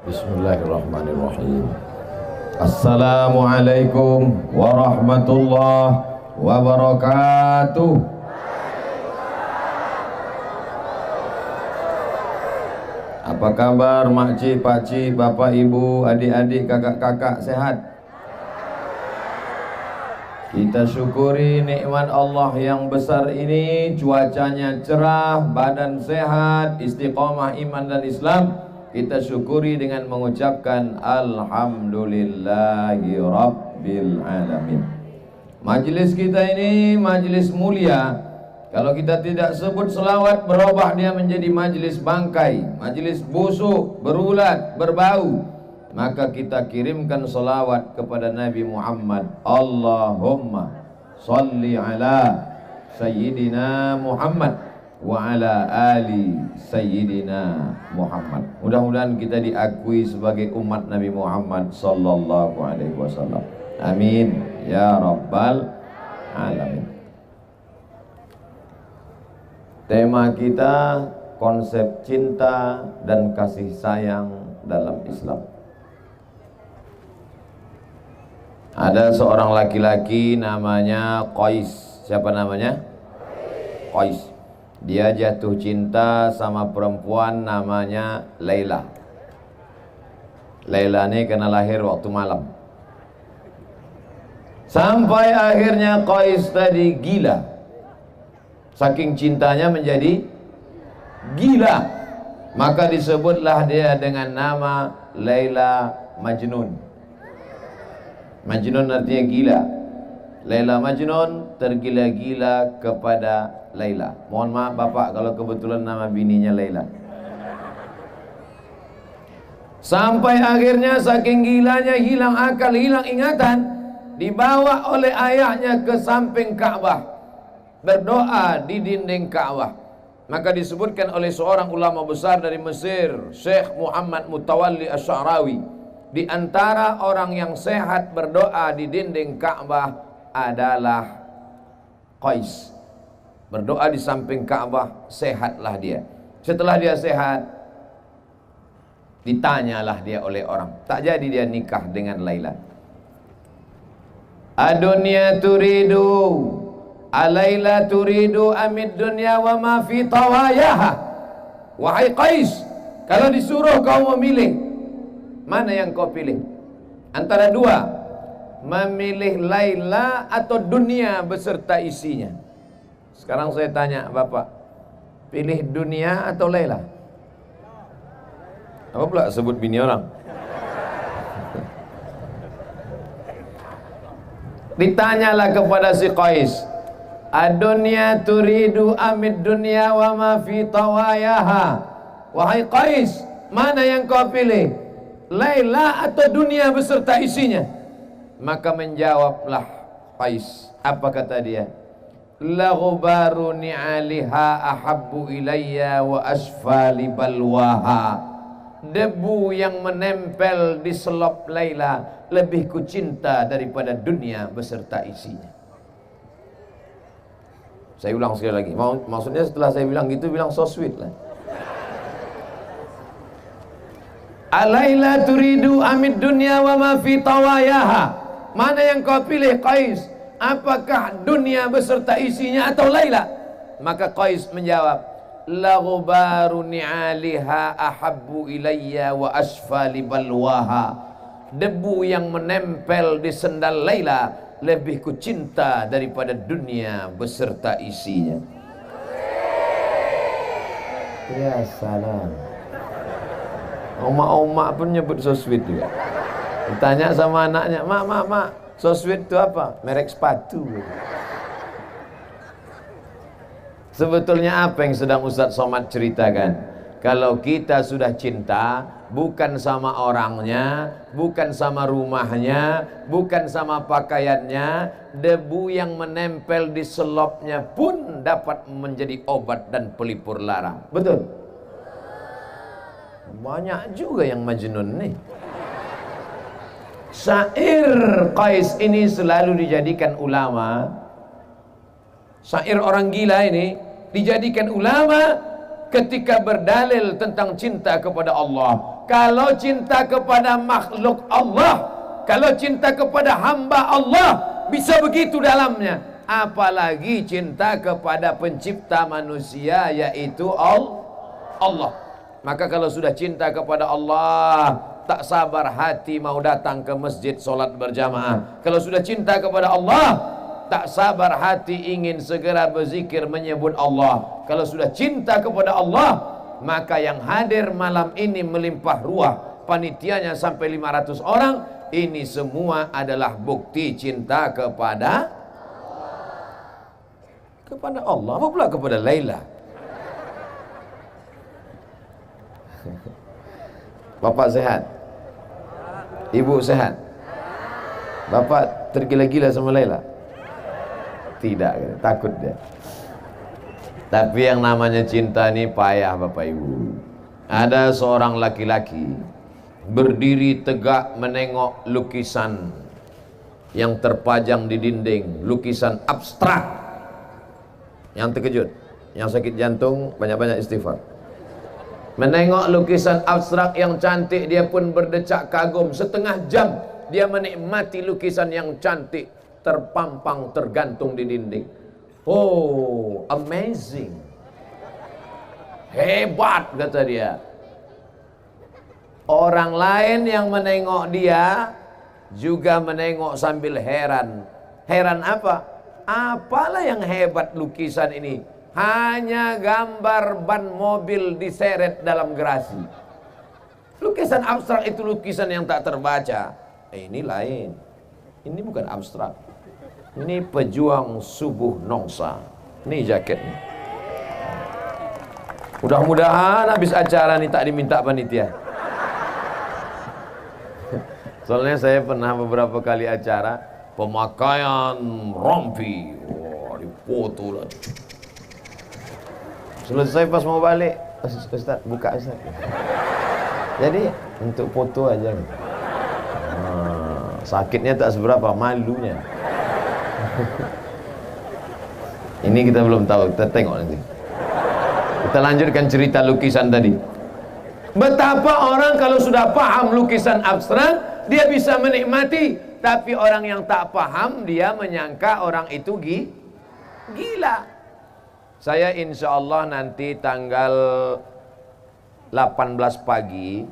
Bismillahirrahmanirrahim. Assalamualaikum warahmatullahi wabarakatuh. Apa kabar makcik, pakcik, bapak, ibu, adik-adik, kakak-kakak, sehat? Kita syukuri nikmat Allah yang besar ini. Cuacanya cerah, badan sehat, istiqomah iman dan Islam. Kita syukuri dengan mengucapkan Alhamdulillahi Rabbil Alamin. Majlis kita ini majlis mulia. Kalau kita tidak sebut selawat, berubah dia menjadi majlis bangkai, majlis busuk, berulat, berbau. Maka kita kirimkan selawat kepada Nabi Muhammad. Allahumma salli ala Sayyidina Muhammad wa ala ali Sayyidina Muhammad. Mudah-mudahan kita diakui sebagai umat Nabi Muhammad sallallahu alaihi wasallam. Amin ya rabbal alamin. Tema kita konsep cinta dan kasih sayang dalam Islam. Ada seorang laki-laki namanya Qais. Siapa namanya? Qais. Dia jatuh cinta sama perempuan namanya Laila. Laila ini kena lahir waktu malam. Sampai akhirnya Qais tadi gila. Saking cintanya menjadi gila. Maka disebutlah dia dengan nama Laila Majnun. Majnun artinya gila. Laila Majnun, tergila-gila kepada Laila. Mohon maaf bapak kalau kebetulan nama bininya Laila. Sampai akhirnya saking gilanya hilang akal, hilang ingatan, dibawa oleh ayahnya ke samping Ka'bah, berdoa di dinding Ka'bah. Maka disebutkan oleh seorang ulama besar dari Mesir, Syekh Muhammad Mutawalli Asy'arawi, di antara orang yang sehat berdoa di dinding Ka'bah adalah Qais. Berdoa di samping Ka'bah, sehatlah dia. Setelah dia sehat, ditanyalah dia oleh orang. Tak jadi dia nikah dengan Laila. Adunya turidu, Alaila turidu amid dunya wa ma fi tawayaha. Wahai Qais, kalau disuruh kau memilih, mana yang kau pilih? Antara dua, memilih Laila atau dunia beserta isinya. Sekarang saya tanya bapak, pilih dunia atau Laila? Apa pula sebut bini orang? Ditanyalah kepada si Qais, adunya turidu amid dunya wa ma fi tawayaha. Wahai Qais, mana yang kau pilih? Laila atau dunia beserta isinya? Maka menjawablah Qais. Apa kata dia? La ghubaru ni'aliha ahabbu ilayya wa asfali balwaha. Debu yang menempel di selop Laila lebih kucinta daripada dunia beserta isinya. Saya ulang sekali lagi. Maksudnya setelah saya bilang gitu, bilang so sweet lah. Alaila turidu amid dunya wa ma fi tawayaha. Mana yang kau pilih Qais? Apakah dunia beserta isinya atau Laila? Maka Qais menjawab, la ghubaru ni'aliha ahabbu ilayya wa asfali balwaha. Debu yang menempel di sendal Laila lebih kucinta daripada dunia beserta isinya. Ya salam. Oma-oma pun nyebut so sweet juga. Ditanya sama anaknya, mak, so sweet itu apa? Merek sepatu. Sebetulnya apa yang sedang Ustadz Somad ceritakan? Kalau kita sudah cinta, bukan sama orangnya, bukan sama rumahnya, bukan sama pakaiannya, debu yang menempel di selopnya pun dapat menjadi obat dan pelipur lara. Betul? Banyak juga yang majnun nih. Syair Qais ini selalu dijadikan ulama. Syair orang gila ini dijadikan ulama ketika berdalil tentang cinta kepada Allah. Kalau cinta kepada makhluk Allah, kalau cinta kepada hamba Allah bisa begitu dalamnya, apalagi cinta kepada pencipta manusia yaitu Allah. Maka kalau sudah cinta kepada Allah, tak sabar hati mau datang ke masjid solat berjamaah. Kalau sudah cinta kepada Allah, tak sabar hati ingin segera berzikir menyebut Allah. Kalau sudah cinta kepada Allah, maka yang hadir malam ini melimpah ruah, panitianya sampai 500 orang. Ini semua adalah bukti cinta kepada Allah. Apa pula kepada Laila? Bapak sehat? Ibu sehat? Bapak tergila-gila sama Laila? Tidak, takut dia. Tapi yang namanya cinta ini payah Bapak Ibu. Ada seorang laki-laki berdiri tegak menengok lukisan yang terpajang di dinding, lukisan abstrak. Yang terkejut, yang sakit jantung banyak-banyak istighfar. Menengok lukisan abstrak yang cantik, dia pun berdecak kagum. Setengah jam dia menikmati lukisan yang cantik terpampang tergantung di dinding. Oh, amazing, hebat kata dia. Orang lain yang menengok dia juga menengok sambil heran. Heran apa? Apalah yang hebat lukisan ini? Hanya gambar ban mobil diseret dalam gerasi. Lukisan abstrak itu lukisan yang tak terbaca. Ini lain. Ini bukan abstrak. Ini pejuang subuh nongsa. Ini jaketnya. Mudah-mudahan habis acara ini tak diminta panitia. Soalnya saya pernah beberapa kali acara pemakaian rompi. Wah, dipoto lah. Selesai pas mau balik, Ustaz buka Ustaz. Jadi untuk foto aja. Sakitnya tak seberapa, malunya. Ini kita belum tahu, kita tengok nanti. Kita lanjutkan cerita lukisan tadi. Betapa orang kalau sudah paham lukisan abstrak, dia bisa menikmati. Tapi orang yang tak paham, dia menyangka orang itu gila. Saya insya Allah nanti tanggal 18 pagi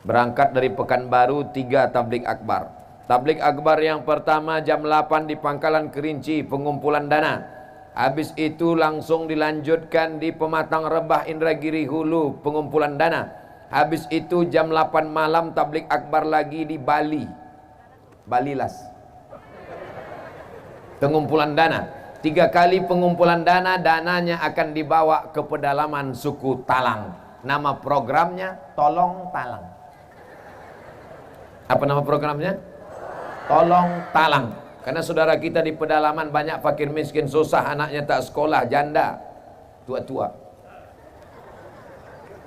berangkat dari Pekanbaru 3 tablik akbar. Tablik akbar yang pertama jam 8 di Pangkalan Kerinci, pengumpulan dana. Habis itu langsung dilanjutkan di Pematang Rebah Indragiri Hulu, pengumpulan dana. Habis itu jam 8 malam tablik akbar lagi di Bali, Balilas, pengumpulan dana. 3 kali pengumpulan dana, dananya akan dibawa ke pedalaman suku Talang. Nama programnya Tolong Talang. Apa nama programnya? Tolong Talang. Karena saudara kita di pedalaman banyak fakir miskin, susah, anaknya tak sekolah, janda, tua-tua.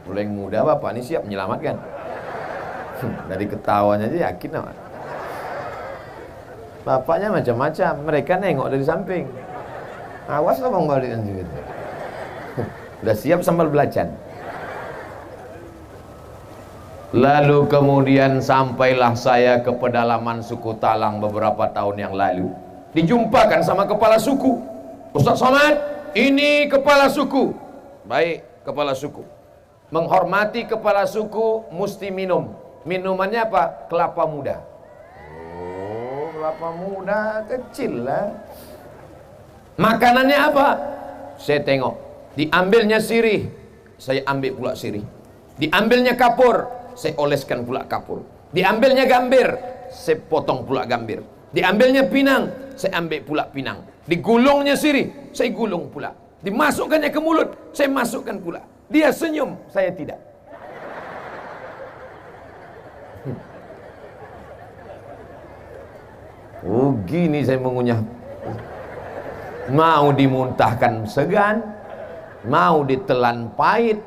Mulai muda bapak ini siap menyelamatkan. Dari ketawanya aja yakin apa? Bapaknya macam-macam, mereka nengok dari samping. Awas lah bang balik nanti. Udah siap sambal belacan. Lalu kemudian sampailah saya ke pedalaman suku Talang beberapa tahun yang lalu. Dijumpakan sama kepala suku. Ustaz Somad, ini kepala suku. Baik, kepala suku. Menghormati kepala suku mesti minum. Minumannya apa? Kelapa muda. Oh, kelapa muda kecil lah. Makanannya apa? Saya tengok. Diambilnya sirih, saya ambil pula sirih. Diambilnya kapur, saya oleskan pula kapur. Diambilnya gambir, saya potong pula gambir. Diambilnya pinang, saya ambil pula pinang. Digulungnya sirih, saya gulung pula. Dimasukkannya ke mulut, saya masukkan pula. Dia senyum, saya tidak. Oh gini saya mengunyah. Mau dimuntahkan segan, mau ditelan pahit.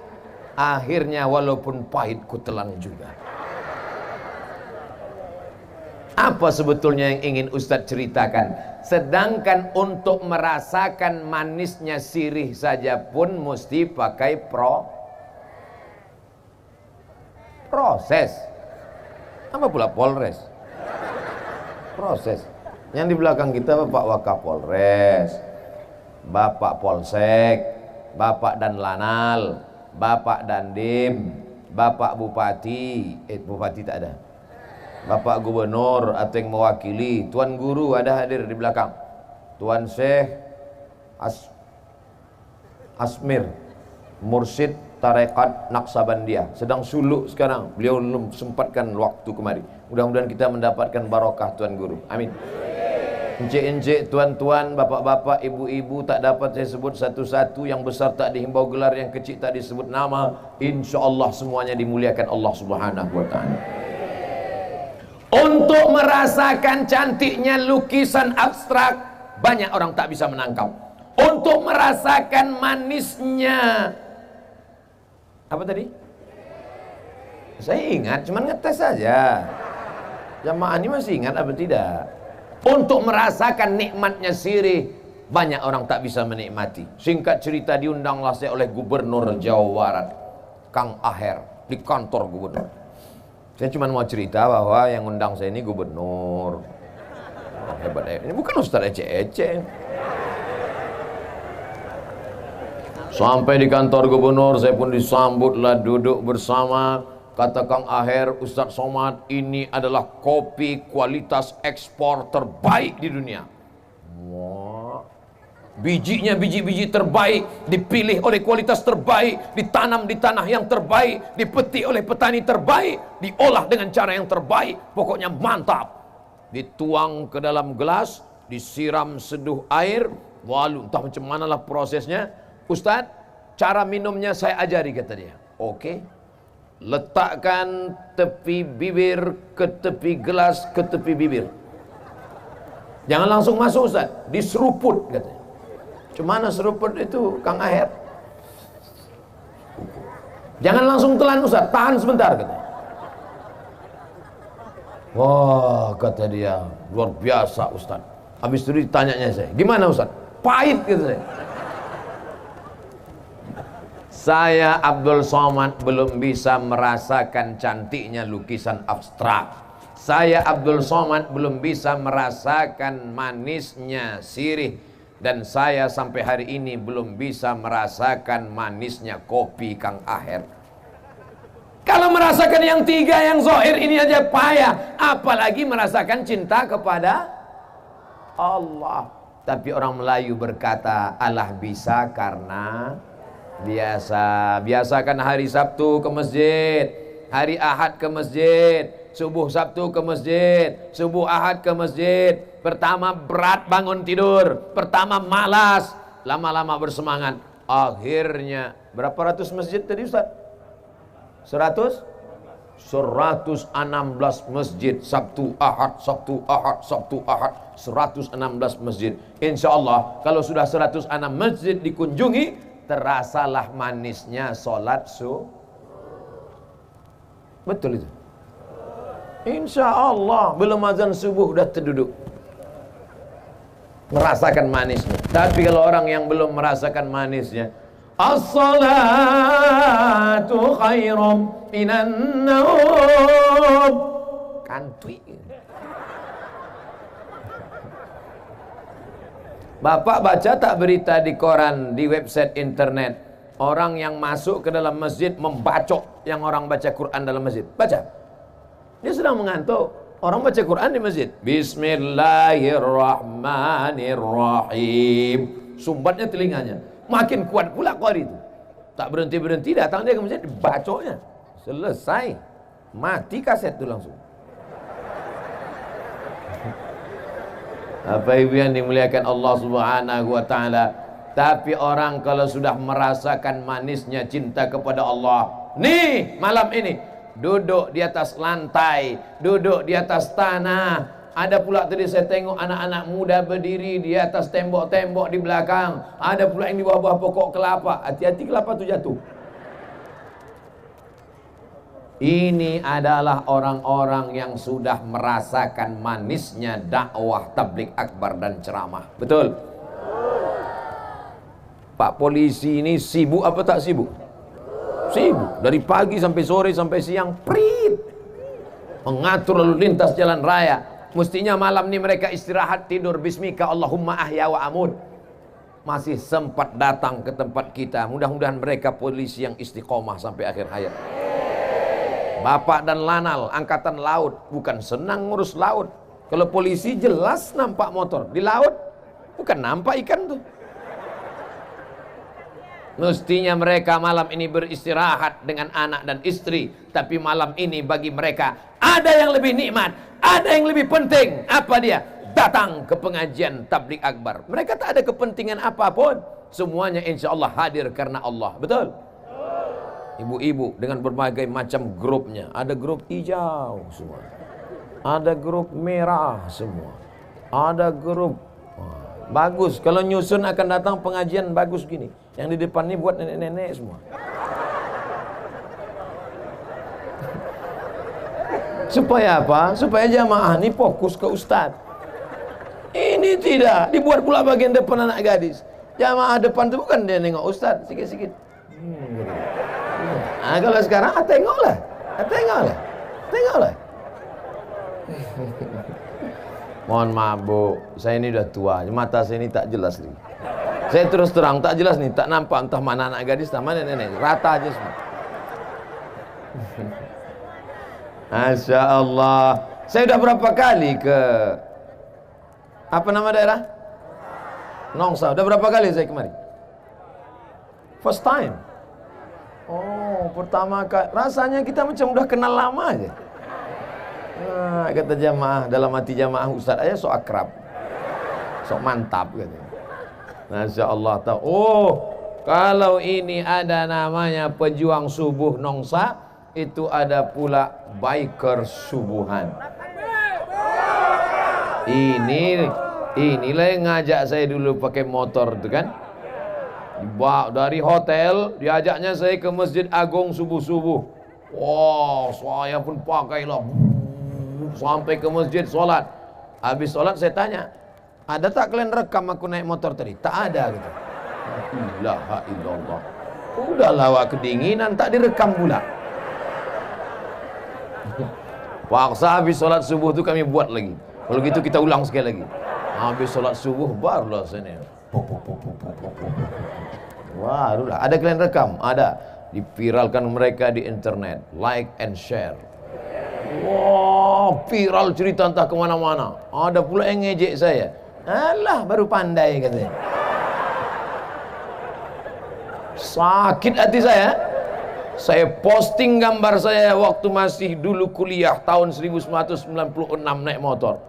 Akhirnya walaupun pahit ku telan juga. Apa sebetulnya yang ingin Ustadz ceritakan? Sedangkan untuk merasakan manisnya sirih saja pun mesti pakai Proses. Apa pula Polres? Proses. Yang di belakang kita Bapak Wakapolres, Bapak Polsek, Bapak Danlanal, Bapak Dandim, Bapak Bupati, Bupati tak ada, Bapak Gubernur atau yang mewakili, Tuan Guru ada hadir di belakang, Tuan Syekh Asmir, Mursyid Tarekat Naqsabandiyah, sedang suluk sekarang, beliau belum sempatkan waktu kemari. Mudah-mudahan kita mendapatkan barokah Tuan Guru, amin. Encik-encik, tuan-tuan, bapak-bapak, ibu-ibu tak dapat saya sebut satu-satu, yang besar tak dihimbau gelar, yang kecil tak disebut nama. Insya Allah semuanya dimuliakan Allah Subhanahu wa ta'ala. Untuk merasakan cantiknya lukisan abstrak, banyak orang tak bisa menangkap. Untuk merasakan manisnya, apa tadi? Saya ingat, cuman ngetes saja. Jamaah ini masih ingat apa tidak? Untuk merasakan nikmatnya sirih, banyak orang tak bisa menikmati. Singkat cerita, diundanglah saya oleh Gubernur Jawa Barat, Kang Aher, di kantor gubernur. Saya cuma mau cerita bahwa yang undang saya ini gubernur. Hebat, hebat. Ini bukan ustaz ece-ece. Sampai di kantor gubernur, saya pun disambutlah, duduk bersama. Kata Kang Aher, Ustaz Somad, ini adalah kopi kualitas ekspor terbaik di dunia. Wah. Bijinya biji-biji terbaik, dipilih oleh kualitas terbaik, ditanam di tanah yang terbaik, dipetik oleh petani terbaik, diolah dengan cara yang terbaik. Pokoknya mantap. Dituang ke dalam gelas, disiram seduh air, walu, entah macam manalah prosesnya. Ustaz, cara minumnya saya ajari, kata dia. Oke. Letakkan tepi bibir ke tepi gelas ke tepi bibir. Jangan langsung masuk Ustaz, diseruput katanya. Cuma mana seruput itu Kang Aher? Jangan langsung telan Ustaz, tahan sebentar katanya. Wah, kata dia, luar biasa Ustaz. Habis itu ditanyanya saya, gimana Ustaz? Pahit gitu saya. Saya Abdul Somad belum bisa merasakan cantiknya lukisan abstrak. Saya Abdul Somad belum bisa merasakan manisnya sirih. Dan saya sampai hari ini belum bisa merasakan manisnya kopi Kang Aher. Kalau merasakan yang tiga, yang zahir ini aja payah, apalagi merasakan cinta kepada Allah. Tapi orang Melayu berkata, Allah bisa karena biasakan hari Sabtu ke masjid, hari Ahad ke masjid, subuh Sabtu ke masjid, subuh Ahad ke masjid. Pertama berat bangun tidur, pertama malas, lama-lama bersemangat. Akhirnya berapa ratus masjid tadi Ustaz? 100? 116 masjid, Sabtu Ahad, Sabtu Ahad, Sabtu Ahad, 116 masjid. Insya Allah kalau sudah 106 masjid dikunjungi, terasalah manisnya sholat betul itu. Insya Allah belum azan subuh udah terduduk merasakan manisnya. Tapi kalau orang yang belum merasakan manisnya, as-salatu khairum minan naum, kantui. Bapak baca tak berita di koran, di website internet, orang yang masuk ke dalam masjid membacok yang orang baca Quran dalam masjid? Baca. Dia sedang mengantuk. Orang baca Quran di masjid. Bismillahirrahmanirrahim. Sumbatnya telinganya. Makin kuat pula qari itu. Tak berhenti-berhenti datang dia ke masjid, bacoknya. Selesai. Mati kaset itu langsung. Apa ibu yang dimuliakan Allah Subhanahu wa ta'ala. Tapi orang kalau sudah merasakan manisnya cinta kepada Allah, nih malam ini duduk di atas lantai, duduk di atas tanah. Ada pula tadi saya tengok anak-anak muda berdiri di atas tembok-tembok di belakang. Ada pula yang di bawah-bawah pokok kelapa. Hati-hati kelapa itu jatuh. Ini adalah orang-orang yang sudah merasakan manisnya dakwah tabligh akbar dan ceramah. Betul? Pak polisi ini sibuk apa tak sibuk? Sibuk dari pagi sampai sore sampai siang, prit. Mengatur lalu lintas jalan raya. Mestinya malam ini mereka istirahat tidur. Bismika Allahumma ahya wa amut. Masih sempat datang ke tempat kita. Mudah-mudahan mereka polisi yang istiqomah sampai akhir hayat. Bapak dan Lanal, angkatan laut, bukan senang ngurus laut. Kalau polisi jelas nampak motor. Di laut bukan nampak ikan tuh. Mestinya mereka malam ini beristirahat dengan anak dan istri. Tapi malam ini bagi mereka ada yang lebih nikmat, ada yang lebih penting. Apa dia? Datang ke pengajian tabligh akbar. Mereka tak ada kepentingan apapun. Semuanya insya Allah hadir karena Allah. Betul? Ibu-ibu dengan berbagai macam grupnya. Ada grup hijau semua, ada grup merah semua, ada grup bagus. Kalau nyusun akan datang pengajian bagus gini. Yang di depan ini buat nenek-nenek semua. Supaya apa? Supaya jamaah ini fokus ke ustadz. Ini tidak dibuat pula bagian depan anak gadis. Jamaah depan itu bukan dia nengok ustadz sikit-sikit. Nah, kalau sekarang tengoklah. Mohon maaf Bu, saya ini udah tua, mata saya ini tak jelas nih. Saya terus terang tak jelas nih, tak nampak entah mana anak gadis, entah mana nenek, rata aja semua. Masya Allah. Saya udah berapa kali ke apa nama daerah? Nongsa. Udah berapa kali saya kemari? First time. Oh, pertama kali. Rasanya kita macam udah kenal lama aja. Nah, kata jamaah, dalam hati jamaah Ustaz aja sok akrab, sok mantap gitu. Masya Allah tahu. Oh, kalau ini ada namanya pejuang subuh Nongsa, itu ada pula biker subuhan. Inilah yang ngajak saya dulu pakai motor itu kan. Dari hotel diajaknya saya ke Masjid Agung subuh-subuh. Wow, saya pun pakailah sampai ke masjid sholat. Habis sholat saya tanya, ada tak kalian rekam aku naik motor tadi? Tak ada gitu. La ilaha illallah. Udah lawak kedinginan tak direkam pula. Paksa habis sholat subuh tu kami buat lagi. Kalau gitu kita ulang sekali lagi. Habis sholat subuh barulah sini. Barulah. Ada kalian rekam? Ada. Dipiralkan mereka di internet. Like and share. Wah, viral cerita entah kemana-mana. Ada pula yang ngejek saya. Alah, baru pandai katanya. Sakit hati saya. Saya posting gambar saya waktu masih dulu kuliah tahun 1996 naik motor.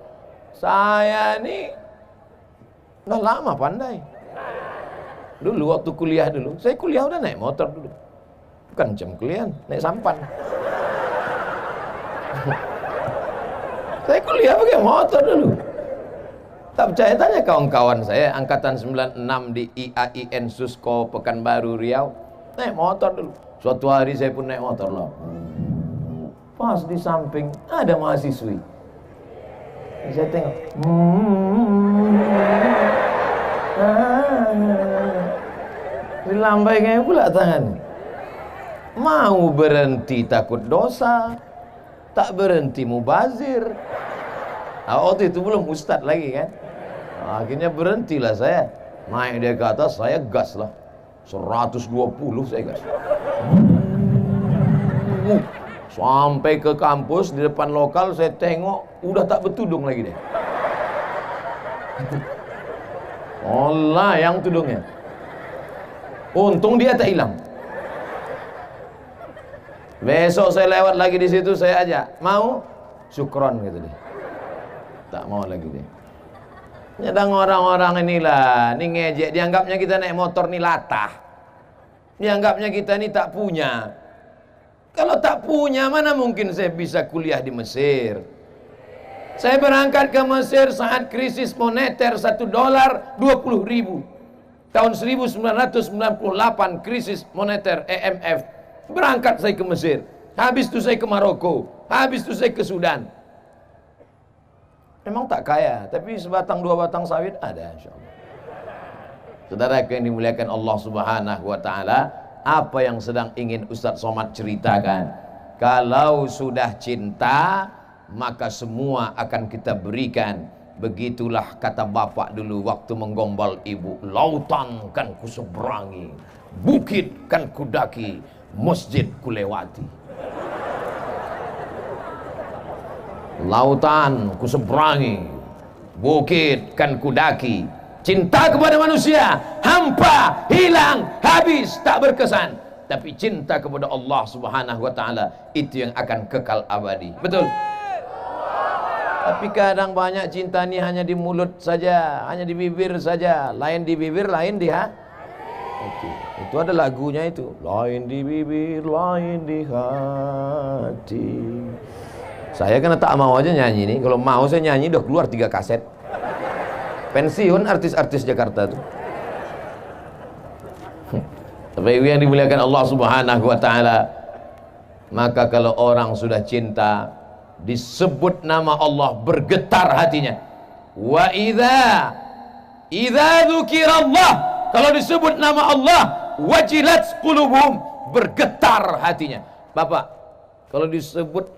Saya ini udah lama pandai. Dulu waktu kuliah dulu, saya kuliah udah naik motor dulu. Bukan jam kuliah, naik sampan. Saya kuliah pakai motor dulu. Tak percaya tanya kawan-kawan saya angkatan 96 di IAIN Susko Pekanbaru Riau, naik motor dulu. Suatu hari saya pun naik motor lah. Pas di samping ada mahasiswi. Saya tengok. Dilambaikan pula tangan. Mau berhenti takut dosa, tak berhenti mubazir. Waktu itu belum ustadz lagi kan. Akhirnya berhentilah saya. Naik dia ke atas, saya gas lah. 120 saya gas. Sampai ke kampus di depan lokal saya tengok udah tak bertudung lagi deh. Allah yang tudungnya. Untung dia tak hilang. Besok saya lewat lagi di situ, saya ajak, mau? Syukron gitu deh. Tak mau lagi deh. Nyadang orang-orang inilah, ini ngejek, dianggapnya kita naik motor nih latah. Dianggapnya kita ini tak punya. Kalau tak punya, mana mungkin saya bisa kuliah di Mesir? Saya berangkat ke Mesir saat krisis moneter $1 20.000. Tahun 1998 krisis moneter IMF. Berangkat saya ke Mesir. Habis itu saya ke Maroko. Habis itu saya ke Sudan. Memang tak kaya, tapi sebatang dua batang sawit ada insyaallah. Saudara yang dimuliakan Allah Subhanahu wa taala, Apa yang sedang ingin Ustadz Somad ceritakan? Kalau sudah cinta, maka semua akan kita berikan. Begitulah kata bapak dulu waktu menggombal ibu. Lautan kan kuseberangi, bukit kan kudaki, masjid kulewati. Lautan kuseberangi, bukit kan kudaki. Cinta kepada manusia hampa, hilang, habis, tak berkesan. Tapi cinta kepada Allah Subhanahu wa taala itu yang akan kekal abadi. Betul? Tapi kadang banyak cinta ini hanya di mulut saja, hanya di bibir saja. Lain di bibir, lain di hati. Itu ada lagunya itu. Lain di bibir, lain di hati. Saya kan tak mau aja nyanyi nih. Kalau mau saya nyanyi udah keluar 3 kaset. Pensiun artis-artis Jakarta tuh. Tapi yang dimuliakan Allah Subhanahu wa taala, maka kalau orang sudah cinta, disebut nama Allah bergetar hatinya. Wa idza dzukirallah, kalau disebut nama Allah, wajilat qulubuhum, bergetar hatinya. Bapak, kalau disebut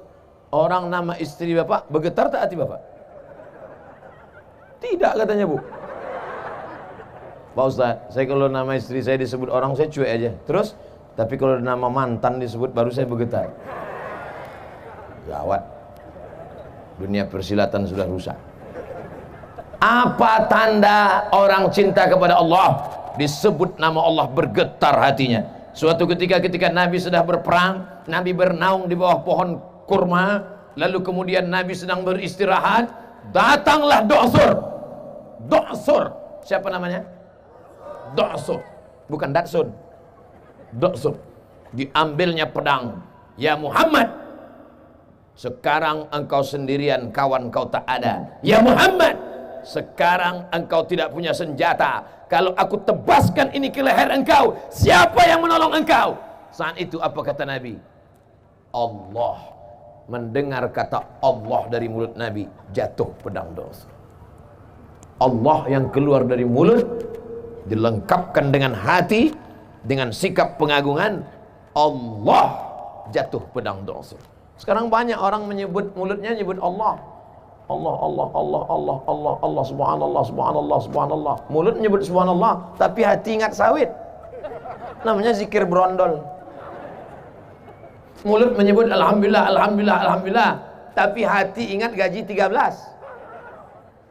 orang nama istri Bapak, bergetar tak hati Bapak? Tidak, katanya Bu. Pak Ustadz, saya kalau nama istri saya disebut orang, saya cuek aja. Terus, tapi kalau nama mantan disebut, baru saya bergetar. Gawat. Dunia persilatan sudah rusak. Apa tanda orang cinta kepada Allah? Disebut nama Allah, bergetar hatinya. Suatu ketika Nabi sedang berperang, Nabi bernaung di bawah pohon kurma, lalu kemudian Nabi sedang beristirahat, datanglah Do'sur. Siapa namanya? Do'sur. Bukan Datsun. Do'sur. Diambilnya pedang. Ya Muhammad, sekarang engkau sendirian, kawan kau tak ada. Ya Muhammad, sekarang engkau tidak punya senjata. Kalau aku tebaskan ini ke leher engkau, siapa yang menolong engkau? Saat itu apa kata Nabi? Allah. Mendengar kata Allah dari mulut Nabi, jatuh pedang Do'sur. Allah yang keluar dari mulut dilengkapkan dengan hati, dengan sikap pengagungan. Allah, jatuh pedang Do'sur. Sekarang banyak orang menyebut, mulutnya menyebut Allah. Allah, subhanallah. Mulut menyebut subhanallah, tapi hati ingat sawit. Namanya zikir brondol. Mulut menyebut alhamdulillah, tapi hati ingat gaji 13.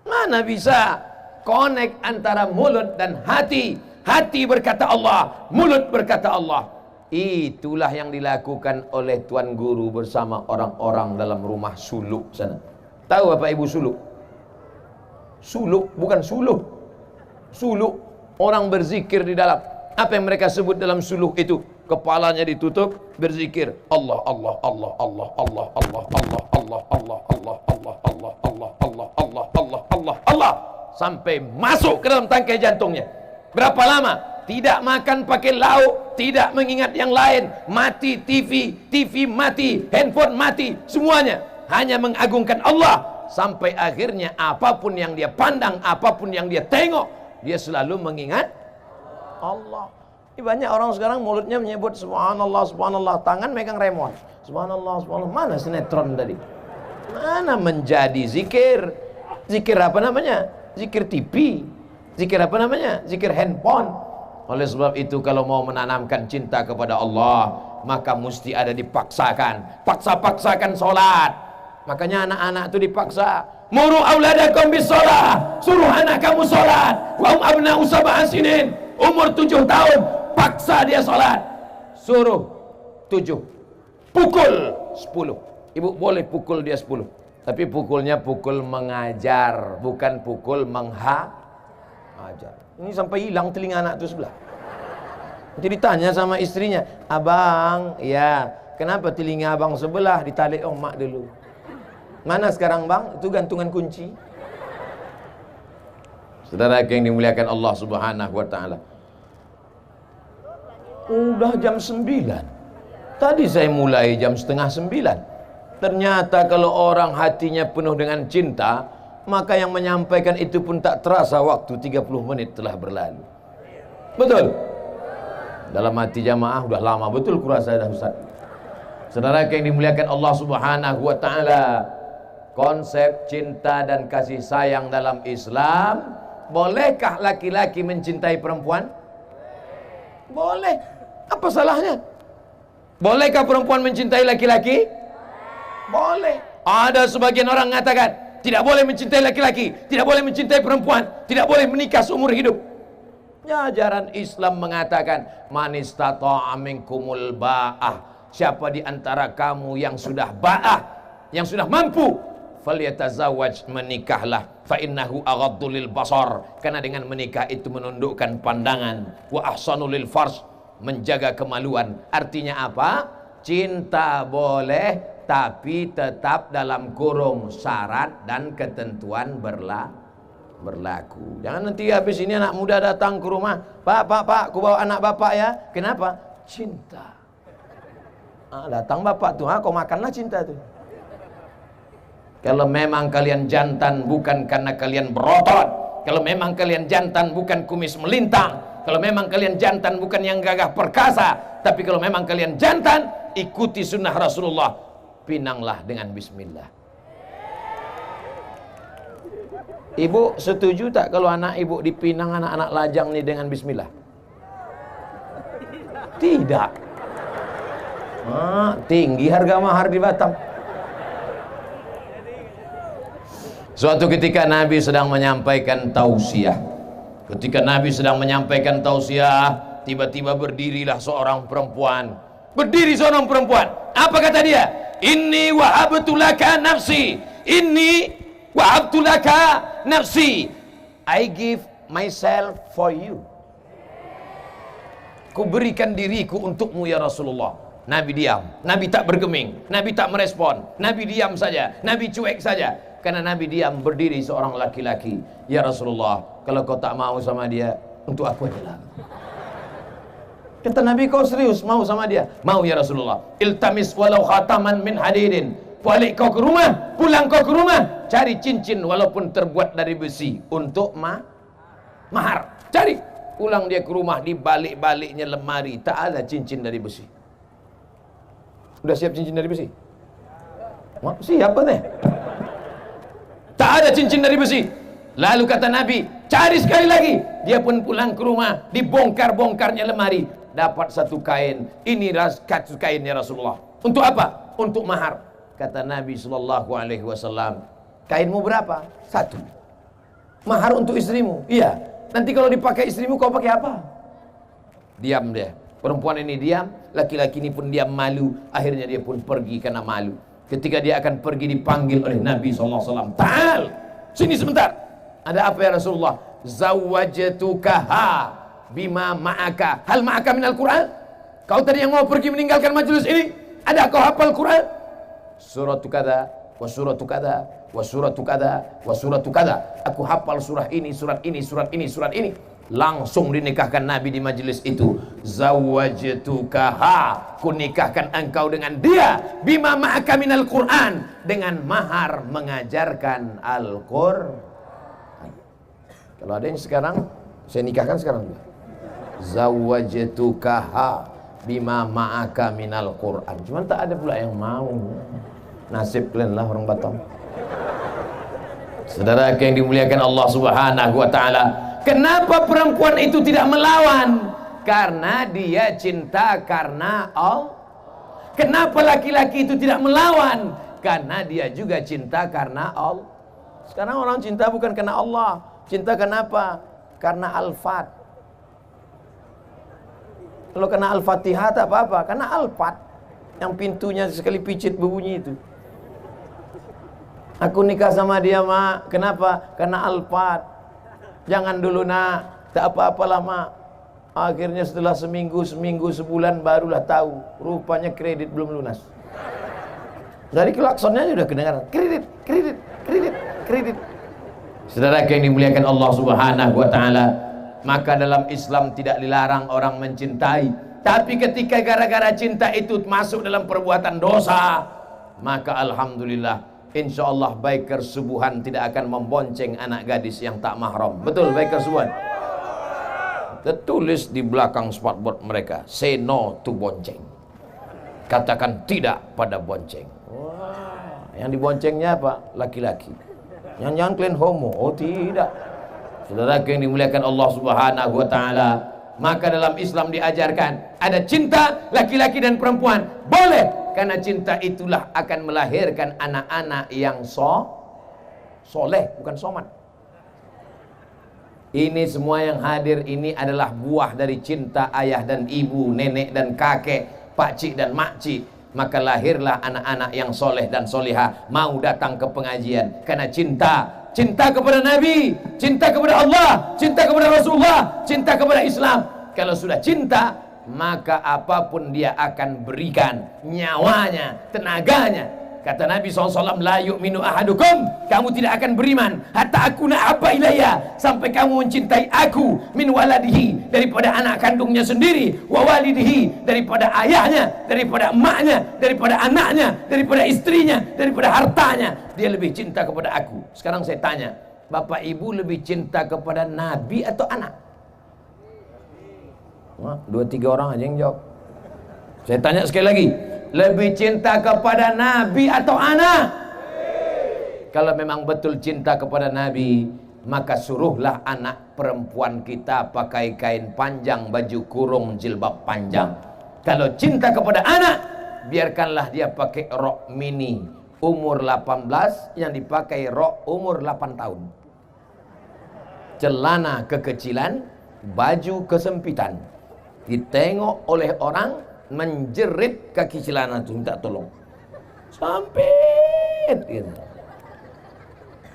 Mana bisa connect antara mulut dan hati? Hati berkata Allah, mulut berkata Allah. Itulah yang dilakukan oleh Tuan Guru bersama orang-orang dalam rumah suluk sana. Tahu Bapak Ibu suluk? Suluk, bukan suluh. Suluk, orang berzikir di dalam. Apa yang mereka sebut dalam suluk itu? Kepalanya ditutup, berzikir Allah sampai masuk ke dalam tangkai jantungnya. Berapa lama? Tidak makan pakai lauk, tidak mengingat yang lain, mati TV mati, handphone mati, semuanya hanya mengagungkan Allah. Sampai akhirnya apapun yang dia pandang, apapun yang dia tengok, dia selalu mengingat Allah. Ini banyak orang sekarang mulutnya menyebut subhanallah, tangan megang remote. Subhanallah. Mana sinetron tadi? Mana menjadi zikir? Zikir apa namanya? Zikir TV. Zikir apa namanya? Zikir handphone. Oleh sebab itu kalau mau menanamkan cinta kepada Allah, maka mesti ada dipaksakan. Paksa-paksakan sholat. Makanya anak-anak itu dipaksa. Muru auladakum bis sholat. Suruh anak kamu sholat. Wa abna'u sab'a sinin. Umur 7 tahun. Paksa dia sholat. Suruh 7. Pukul 10. Ibu boleh pukul dia 10. Tapi pukulnya pukul mengajar, bukan pukul menghajar. Ini sampai hilang telinga anak itu sebelah. Jadi tanya sama istrinya, abang, ya kenapa telinga abang sebelah? Ditalik mak dulu. Mana sekarang bang? Itu gantungan kunci. Saudara yang dimuliakan Allah Subhanahu wa taala. Udah jam 9. Tadi saya mulai jam setengah 9. Ternyata kalau orang hatinya penuh dengan cinta, maka yang menyampaikan itu pun tak terasa waktu 30 menit telah berlalu. Betul? Dalam hati jamaah udah lama betul kurasa dah Ustaz. Saudara yang dimuliakan Allah Subhanahu wa taala, konsep cinta dan kasih sayang dalam Islam, bolehkah laki-laki mencintai perempuan? Boleh. Apa salahnya? Bolehkah perempuan mencintai laki-laki? Boleh. Ada sebagian orang mengatakan tidak boleh mencintai laki-laki, tidak boleh mencintai perempuan, tidak boleh menikah seumur hidup. Ya, ajaran Islam mengatakan man istata'a minkumul ba'ah, siapa di antara kamu yang sudah ba'ah, yang sudah mampu, falyatazawwaj, menikahlah, fa innahu aghaddu lil basar, karena dengan menikah itu menundukkan pandangan, wa ahsanu lil farj, menjaga kemaluan. Artinya apa? Cinta boleh, tapi tetap dalam kurung syarat dan ketentuan berlaku. Jangan nanti habis ini anak muda datang ke rumah, Pak, ku bawa anak bapak ya. Kenapa? Cinta. Datang bapak tuh, kau makanlah cinta tuh. Kalau memang kalian jantan bukan karena kalian berotot, kalau memang kalian jantan bukan kumis melintang, kalau memang kalian jantan bukan yang gagah perkasa, tapi kalau memang kalian jantan, ikuti sunnah Rasulullah, pinanglah dengan bismillah. Ibu setuju tak kalau anak ibu dipinang anak-anak lajang nih dengan bismillah? Tidak. Tinggi harga mahar di Batam. Suatu ketika Nabi sedang menyampaikan tausiah. Ketika Nabi sedang menyampaikan tausiah, tiba-tiba berdirilah seorang perempuan. Berdiri seorang perempuan. Apa kata dia? Inni wahabtu laka nafsi. Inni wahabtu laka nafsi. I give myself for you. Ku berikan diriku untukmu ya Rasulullah. Nabi diam. Nabi tak bergeming. Nabi tak merespon. Nabi diam saja. Nabi cuek saja. Karena Nabi diam, berdiri seorang laki-laki. Ya Rasulullah, kalau kau tak mau sama dia, untuk aku aja lah. Kata Nabi, kau serius mau sama dia? Mau ya Rasulullah. Iltamis walau khataman min hadidin. Balik kau ke rumah, pulang kau ke rumah, cari cincin walaupun terbuat dari besi untuk mahar. Cari. Pulang dia ke rumah, di balik-baliknya lemari tak ada cincin dari besi. Udah siap cincin dari besi? Siapa deh? Tak ada cincin dari besi. Lalu kata Nabi, cari sekali lagi. Dia pun pulang ke rumah, dibongkar-bongkarnya lemari, dapat satu kain. Ini satu kain ya Rasulullah. Untuk apa? Untuk mahar. Kata Nabi SAW, kainmu berapa? Satu. Mahar untuk istrimu? Iya. Nanti kalau dipakai istrimu, kau pakai apa? Diam dia. Perempuan ini diam, laki-laki ini pun diam, malu. Akhirnya dia pun pergi karena malu. Ketika dia akan pergi, dipanggil oleh Nabi SAW. Ta'al, sini sebentar. Ada apa ya Rasulullah? Zawwajtukaha bima ma'aka. Hal ma'aka minal Quran? Kau tadi yang mau pergi meninggalkan majelis ini, ada kau hafal Quran? Suratu kada, wa suratu kada, wa suratu kada, wa suratu kada. Aku hafal surah ini, surat ini, surat ini, surat ini. Langsung dinikahkan Nabi di majelis itu. Zawwajtukaha, ku nikahkan engkau dengan dia, bima ma'aka minal Quran, dengan mahar mengajarkan Al-Qur'an. Kalau ada yang sekarang, saya nikahkan sekarang. Zawwajtukaha bima ma'aka minal Quran. Cuman tak ada pula yang mau. Nasib kalian lah orang Batam. Saudara yang dimuliakan Allah Subhanahu wa taala, kenapa perempuan itu tidak melawan? Karena dia cinta karena Allah. Kenapa laki-laki itu tidak melawan? Karena dia juga cinta karena Allah. Sekarang orang cinta bukan karena Allah. Cinta kenapa? Karena Al-Fat. Kalau kena Al-Fatihah tak apa-apa, karena Al-Fat yang pintunya sekali picit berbunyi itu. Aku nikah sama dia, Mak. Kenapa? Karena Al-Fat. Jangan dulu, Nak. Tak apa-apalah, Mak. Akhirnya setelah seminggu, sebulan barulah tahu. Rupanya kredit belum lunas. Dari klaksonnya sudah kedengaran. Kredit, kredit, kredit, kredit. Saudara yang dimuliakan Allah Subhanahu wa taala, maka dalam Islam tidak dilarang orang mencintai. Tapi ketika gara-gara cinta itu masuk dalam perbuatan dosa, maka alhamdulillah, insyaallah biker subuhan tidak akan membonceng anak gadis yang tak mahram. Betul, biker subuhan. Tertulis di belakang spotboard mereka, say no to bonceng. Katakan tidak pada bonceng. Wah, yang diboncengnya apa? Laki-laki. Jangan kalian homo. Oh tidak. Saudara yang dimuliakan Allah Subhanahu wa taala, maka dalam Islam diajarkan ada cinta laki-laki dan perempuan. Boleh, karena cinta itulah akan melahirkan anak-anak yang soleh, bukan somat. Ini semua yang hadir ini adalah buah dari cinta ayah dan ibu, nenek dan kakek, pakcik dan makcik. Maka lahirlah anak-anak yang soleh dan solehah mau datang ke pengajian karena cinta kepada Nabi, cinta kepada Allah, cinta kepada Rasulullah, cinta kepada Islam. Kalau sudah cinta, maka apapun dia akan berikan, nyawanya, tenaganya. Kata Nabi SAW, la yu'minu ahadukum, kamu tidak akan beriman hatta akuna habba ilayya, sampai kamu mencintai aku, min waladihi, daripada anak kandungnya sendiri, wa walidihi, daripada ayahnya, daripada emaknya, daripada anaknya, daripada istrinya, daripada hartanya. Dia lebih cinta kepada aku. Sekarang saya tanya, bapak ibu lebih cinta kepada Nabi atau anak? Wah, 2-3 orang aja yang jawab. Saya tanya sekali lagi, lebih cinta kepada Nabi atau anak? Kalau memang betul cinta kepada Nabi, maka suruhlah anak perempuan kita pakai kain panjang, baju kurung, jilbab panjang. Kalau cinta kepada anak, biarkanlah dia pakai rok mini umur 18 yang dipakai rok umur 8 tahun. Celana kekecilan, baju kesempitan. Ditengok oleh orang, menjerit kaki celana itu, minta tolong. Sampai gitu.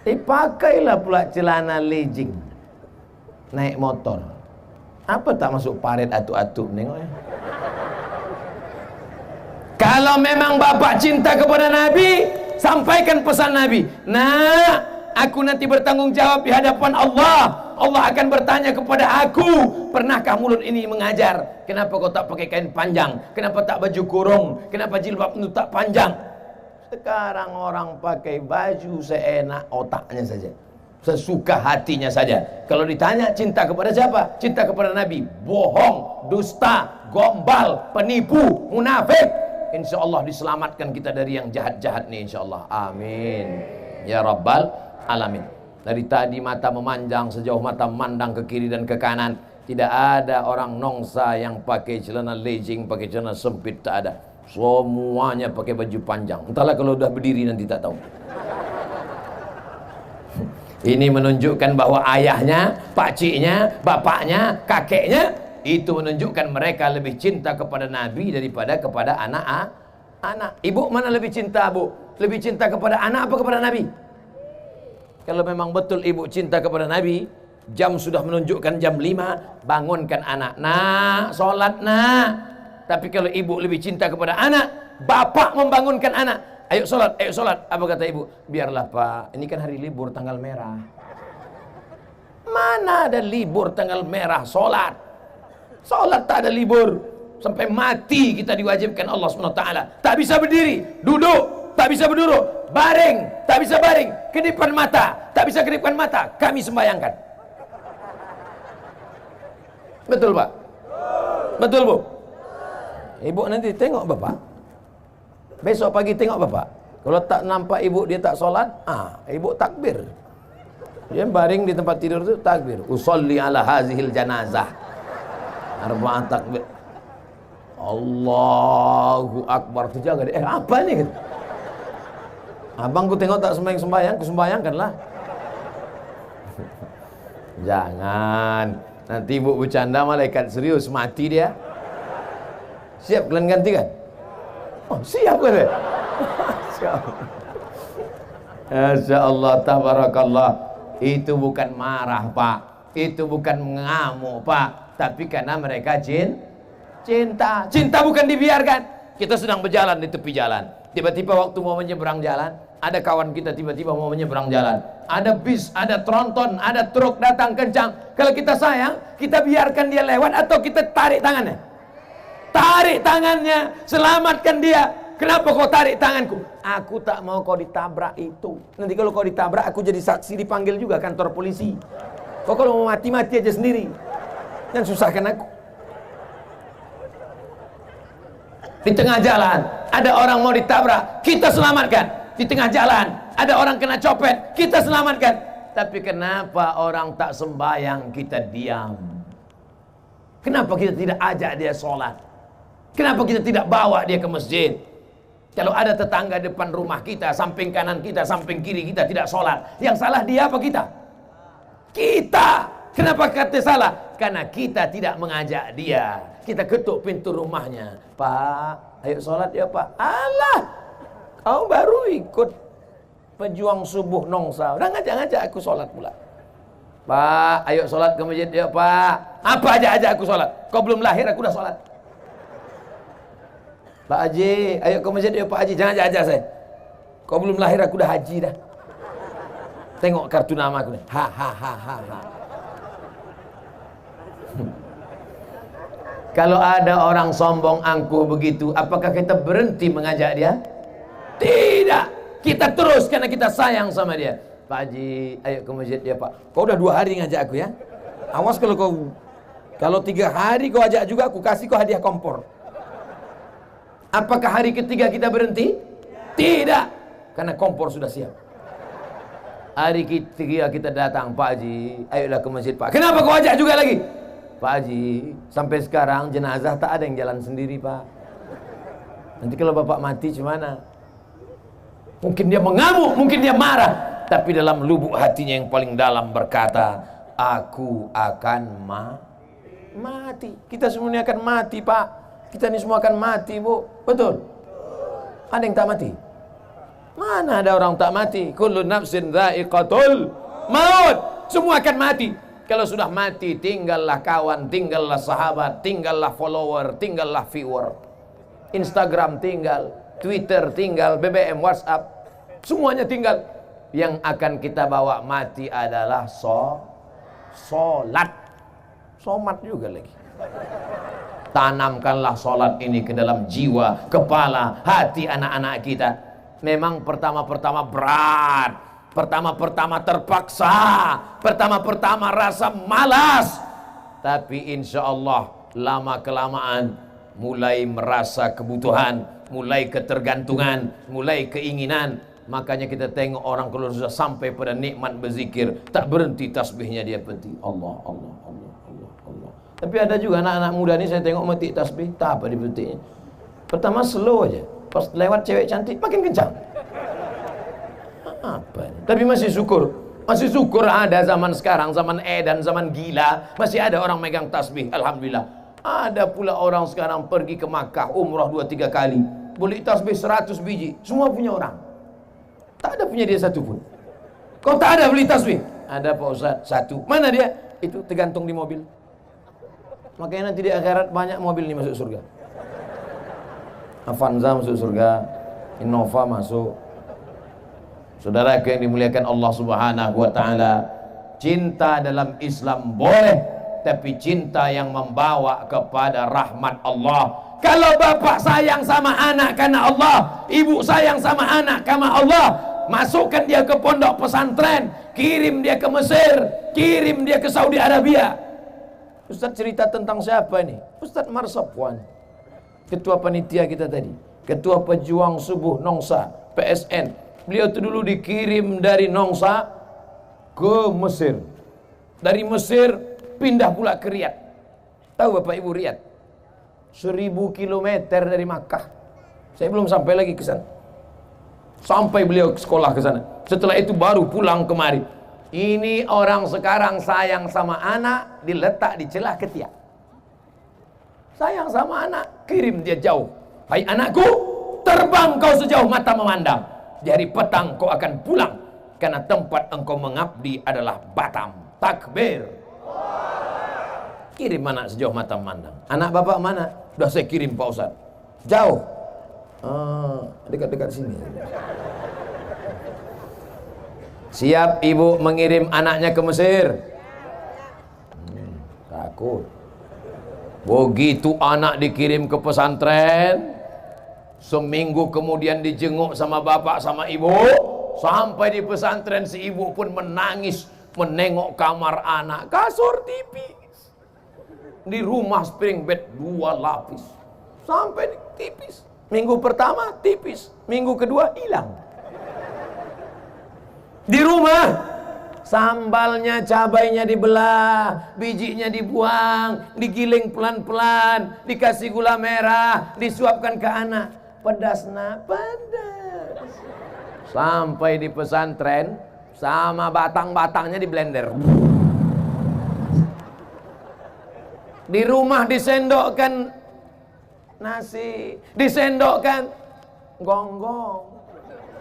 Dipakailah pula celana legging, naik motor. Apa tak masuk paret atu-atu nengoknya. Kalau memang bapak cinta kepada Nabi, sampaikan pesan Nabi. Nah, aku nanti bertanggung jawab di hadapan Allah. Allah akan bertanya kepada aku, pernahkah mulut ini mengajar? Kenapa kau tak pakai kain panjang? Kenapa tak baju kurung? Kenapa jilbab itu tak panjang? Sekarang orang pakai baju seenak otaknya saja, sesuka hatinya saja. Kalau ditanya cinta kepada siapa? Cinta kepada Nabi. Bohong, dusta, gombal, penipu, munafik. Insya Allah diselamatkan kita dari yang jahat-jahat nih, insya Allah. Amin ya rabbal alamin. Dari tadi mata memanjang sejauh mata memandang ke kiri dan ke kanan. Tidak ada orang nongsa yang pakai celana legging, pakai celana sempit, tak ada. Semuanya pakai baju panjang. Entahlah kalau udah berdiri nanti tak tahu. Ini menunjukkan bahwa ayahnya, pakciknya, bapaknya, kakeknya, itu menunjukkan mereka lebih cinta kepada Nabi daripada kepada anak. Ibu mana lebih cinta, Bu? Lebih cinta kepada anak apa kepada Nabi? Kalau memang betul ibu cinta kepada Nabi, jam sudah menunjukkan jam 5, bangunkan anak. Nak, sholat nak. Tapi kalau ibu lebih cinta kepada anak, bapak membangunkan anak. Ayo sholat, ayo sholat. Apa kata ibu? Biarlah pak, ini kan hari libur tanggal merah. Mana ada libur tanggal merah sholat? Sholat tak ada libur. Sampai mati kita diwajibkan Allah SWT. Tak bisa berdiri, duduk, tak bisa berduduk, baring, tak bisa baring, kedipan mata, tak bisa kedipan mata, kami sembayangkan. Betul pak? Betul bu? Ibu nanti tengok bapak, besok pagi tengok bapak. Kalau tak nampak ibu dia tak sholat, ibu takbir. Dia baring di tempat tidur itu takbir. Usolli ala hazihil janazah. Arba'at takbir. Allahu Akbar. Tu jaga dia. Apa ni? Abang ku tengok tak sembahyang, kusembayangkanlah. Jangan. Nanti ibu bercanda malaikat serius mati dia. Siap kalian gantikan? Oh, siap kan? Masya Allah, tabarakallah. Itu bukan marah pak, itu bukan mengamuk pak, tapi karena mereka cinta. Cinta bukan dibiarkan. Kita sedang berjalan di tepi jalan, tiba-tiba waktu mau menyeberang jalan, ada kawan kita tiba-tiba mau menyeberang jalan, ada bis, ada tronton, ada truk datang kencang. Kalau kita sayang, kita biarkan dia lewat atau kita tarik tangannya? Tarik tangannya, selamatkan dia. Kenapa kau tarik tanganku? Aku tak mau kau ditabrak itu. Nanti kalau kau ditabrak, aku jadi saksi, dipanggil juga kantor polisi. Kau kalau mau mati-mati aja sendiri. Yang susahkan aku. Di tengah jalan ada orang mau ditabrak, kita selamatkan. Di tengah jalan ada orang kena copet, kita selamatkan. Tapi kenapa orang tak sembahyang kita diam? Kenapa kita tidak ajak dia sholat? Kenapa kita tidak bawa dia ke masjid? Kalau ada tetangga depan rumah kita, samping kanan kita, samping kiri kita tidak sholat, yang salah dia apa kita? Kita. Kenapa kata salah? Karena kita tidak mengajak dia. Kita ketuk pintu rumahnya. Pak, ayo sholat ya Pak. Alah, kau baru ikut pejuang subuh nongsa, udah ngajak-ngajak aku sholat pula. Pak, ayo sholat ke masjid ya Pak. Apa aja aku sholat? Kau belum lahir aku udah sholat. Pak Haji, ayo ke masjid ya Pak Haji. Jangan ajak saya. Kau belum lahir aku udah haji dah. Tengok kartu nama aku nih. Ha ha ha ha ha. Kalau ada orang sombong angkuh begitu, apakah kita berhenti mengajak dia? Tidak. Kita terus karena kita sayang sama dia. Pak Haji, ayo ke masjid ya Pak. Kau udah 2 hari ngajak aku ya. Awas kalau 3 hari kau ajak juga, aku kasih kau hadiah kompor. Apakah hari ketiga kita berhenti? Tidak. Karena kompor sudah siap. Hari ketiga kita datang, Pak Haji, ayolah ke masjid Pak. Kenapa kau ajak juga lagi? Pak Haji, sampai sekarang jenazah tak ada yang jalan sendiri Pak. Nanti kalau Bapak mati gimana? Mungkin dia mengamuk, mungkin dia marah, tapi dalam lubuk hatinya yang paling dalam berkata, aku akan mati. Kita semuanya akan mati Pak. Kita ini semua akan mati Bu. Betul? Ada yang tak mati? Mana ada orang tak mati? Kullu nafsin dha'iqatul maut. Semua akan mati. Kalau sudah mati, tinggallah kawan, tinggallah sahabat, tinggallah follower, tinggallah viewer. Instagram tinggal, Twitter tinggal, BBM, WhatsApp, semuanya tinggal. Yang akan kita bawa mati adalah solat. Somat juga lagi. Tanamkanlah solat ini ke dalam jiwa, kepala, hati anak-anak kita. Memang pertama-pertama berat, pertama-pertama terpaksa, pertama-pertama rasa malas, tapi insya Allah lama-kelamaan mulai merasa kebutuhan, mulai ketergantungan, mulai keinginan. Makanya kita tengok orang kalau sudah sampai pada nikmat berzikir, tak berhenti tasbihnya dia berhenti. Allah, Allah, Allah, Allah, Allah. Tapi ada juga anak-anak muda ni saya tengok mati tasbih, tak apa diberhentinya. Pertama slow aja, pas lewat cewek cantik makin kencang. Apa ini? Tapi masih syukur ada zaman sekarang, zaman edan, zaman gila, masih ada orang megang tasbih. Alhamdulillah. Ada pula orang sekarang pergi ke Makkah umrah 2-3 kali, beli tasbih 100 biji, semua punya orang. Tak ada punya dia satu pun. Kau tak ada beli tasbih? Ada Pak Ustaz, 1. Mana dia? Itu tergantung di mobil. Makanya nanti di akhirat banyak mobil ini masuk surga. Avanza masuk surga, Innova masuk. Saudara yang dimuliakan Allah Subhanahu wa taala, cinta dalam Islam boleh, tapi cinta yang membawa kepada rahmat Allah. Kalau bapak sayang sama anak karena Allah, ibu sayang sama anak karena Allah, masukkan dia ke pondok pesantren, kirim dia ke Mesir, kirim dia ke Saudi Arabia. Ustaz cerita tentang siapa ini? Ustaz Marsapwan, ketua panitia kita tadi, ketua pejuang subuh Nongsa PSN. Beliau itu dulu dikirim dari Nongsa ke Mesir. Dari Mesir pindah pula ke Riyadh. Tahu Bapak Ibu Riyadh? 1000 kilometer dari Makkah. Saya belum sampai lagi ke sana. Sampai beliau ke sekolah ke sana. Setelah itu baru pulang kemari. Ini orang sekarang sayang sama anak, diletak di celah ketiak. Sayang sama anak, kirim dia jauh. Hai anakku, terbang kau sejauh mata memandang. Di hari petang kau akan pulang, karena tempat engkau mengabdi adalah Batam. Takbir. Kirim anak sejauh mata memandang. Anak bapak mana? Sudah saya kirim Pak Ustaz. Jauh. Dekat-dekat sini. Siap ibu mengirim anaknya ke Mesir? Takut. Begitu anak dikirim ke pesantren, seminggu kemudian dijenguk sama bapak sama ibu. Sampai di pesantren si ibu pun menangis menengok kamar anak, kasur tipis. Di rumah spring bed 2 lapis. Sampai tipis. Minggu pertama tipis, minggu kedua hilang. Di rumah sambalnya, cabainya dibelah, bijinya dibuang, digiling pelan-pelan, dikasih gula merah, disuapkan ke anak. Pedas nak, pedas. Sampai di pesantren, sama batang-batangnya di blender. Di rumah disendokkan nasi, disendokkan gonggong,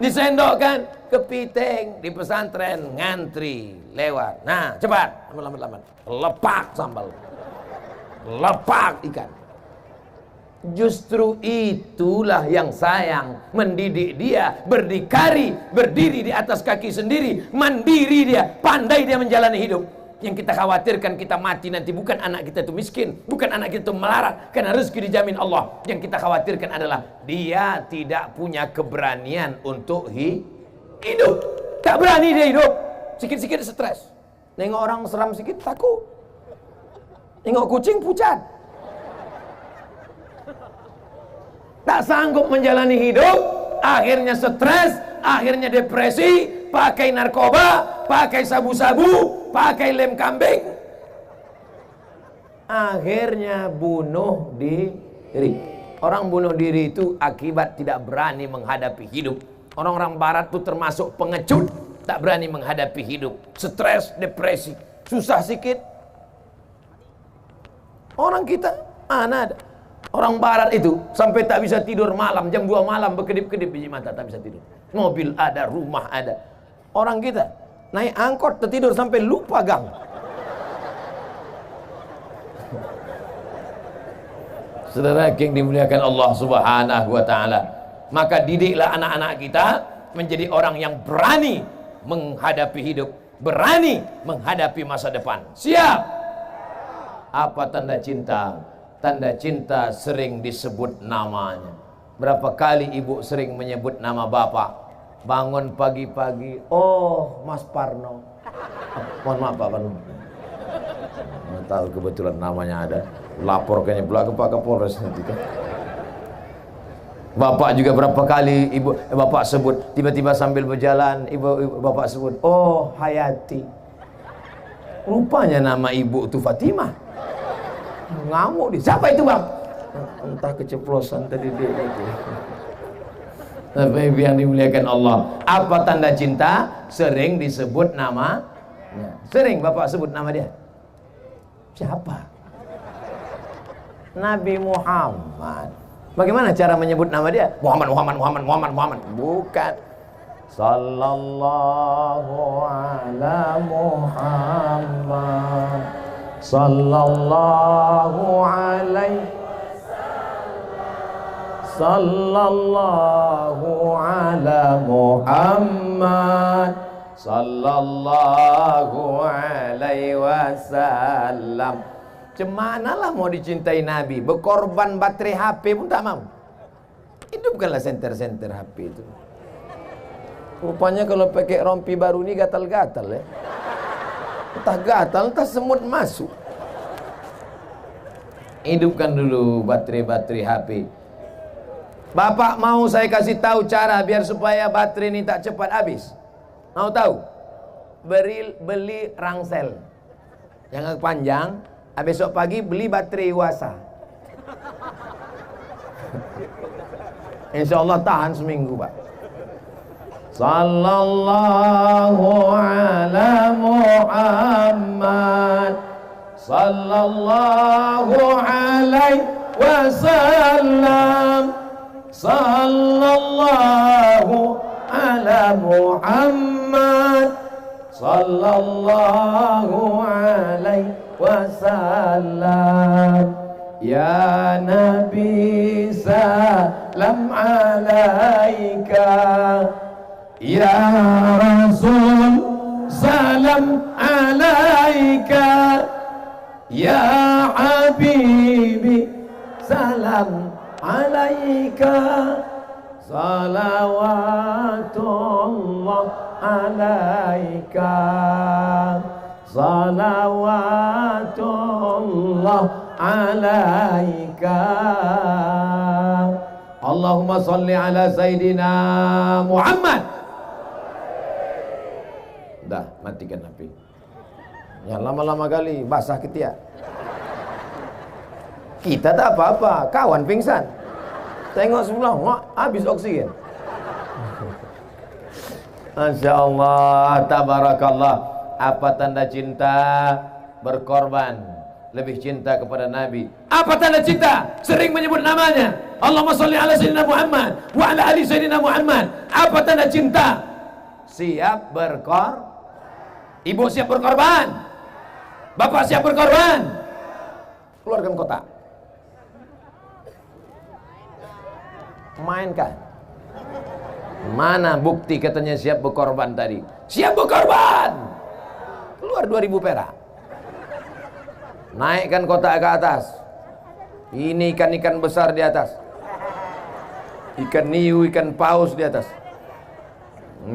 disendokkan kepiting. Di pesantren ngantri lewat. Nah, cepat, lambat-lambat. Lepak sambal, lepak ikan. Justru itulah yang sayang, mendidik dia berdikari, berdiri di atas kaki sendiri, mandiri dia, pandai dia menjalani hidup. Yang kita khawatirkan kita mati nanti bukan anak kita itu miskin, bukan anak kita itu melarat, karena rezeki dijamin Allah. Yang kita khawatirkan adalah dia tidak punya keberanian untuk hidup. Tak berani dia hidup. Sikit-sikit stres. Nengok orang seram sikit takut. Nengok kucing pucat. Tak sanggup menjalani hidup, akhirnya stres, akhirnya depresi, pakai narkoba, pakai sabu-sabu, pakai lem kambing, akhirnya bunuh diri. Orang bunuh diri itu akibat tidak berani menghadapi hidup. Orang-orang barat itu termasuk pengecut, tak berani menghadapi hidup, stres, depresi, susah sikit. Orang kita mana ada. Orang barat itu sampai tak bisa tidur malam, jam 2 malam berkedip-kedip biji mata, tak bisa tidur. Mobil ada, rumah ada. Orang kita naik angkot tertidur sampai lupa gang. Saudara yang dimuliakan Allah Subhanahu wa taala, maka didiklah anak-anak kita menjadi orang yang berani menghadapi hidup, berani menghadapi masa depan. Siap? Apa tanda cinta? Tanda cinta sering disebut namanya. Berapa kali ibu sering menyebut nama bapak? Bangun pagi-pagi, oh Mas Parno. Mohon maaf Pak Parno. Tahu kebetulan namanya ada. Lapor kayaknya pula ke Pak Kapolres nanti kan. Bapak juga berapa kali bapak sebut, tiba-tiba sambil berjalan ibu bapak sebut, oh Hayati. Rupanya nama ibu itu Fatimah. Ngamuk dia. Siapa itu bang? Entah keceplosan tadi dia itu. Tapi yang dimuliakan Allah, apa tanda cinta? Sering disebut nama. Sering bapak sebut nama dia. Siapa? Nabi Muhammad. Bagaimana cara menyebut nama dia? Muhammad. Bukan. Sallallahu ala Muhammad. Sallallahu alaihi Sallallahu ala Muhammad Sallallahu alaihi wasallam. Cemanalah mau dicintai Nabi, berkorban baterai HP pun tak mau. Itu bukanlah senter-senter HP itu. Rupanya kalau pakai rompi baru ini gatal-gatal ya. Entah gatal, entah semut masuk. Hidupkan dulu baterai-baterai HP. Bapak mau saya kasih tahu cara biar supaya baterai ini tak cepat habis. Mau tahu? Beli rangsel yang agak panjang. Besok pagi beli baterai Wasa. Insya Allah tahan seminggu Pak. Sallallahu ala Muhammad Sallallahu alaihi wasallam Sallallahu ala Muhammad Sallallahu alaihi wasallam. Ya Nabi salam alaika, ya Rasul salam alaika, ya Habibi salam alaika, salawatullah alaika, salawatullah alaika. Allahumma salli ala Sayyidina Muhammad. Dah, matikan api. Ya lama-lama kali basah ketiak. Kita tak apa-apa, kawan pingsan. Tengok sebelah, wah, habis oksigen. Masya Allah, tabarakallah. Apa tanda cinta? Berkorban. Lebih cinta kepada Nabi. Apa tanda cinta? Sering menyebut namanya. Allahumma salli ala Sayyidina Muhammad wa ala ali Sayyidina Muhammad. Apa tanda cinta? Siap berkorban. Ibu siap berkorban. Bapak siap berkorban. Keluarkan kotak. Mainkan. Mana bukti katanya siap berkorban tadi? Siap berkorban. Keluar 2000 perak. Naikkan kotak ke atas. Ini ikan-ikan besar di atas. Ikan niu, ikan paus di atas.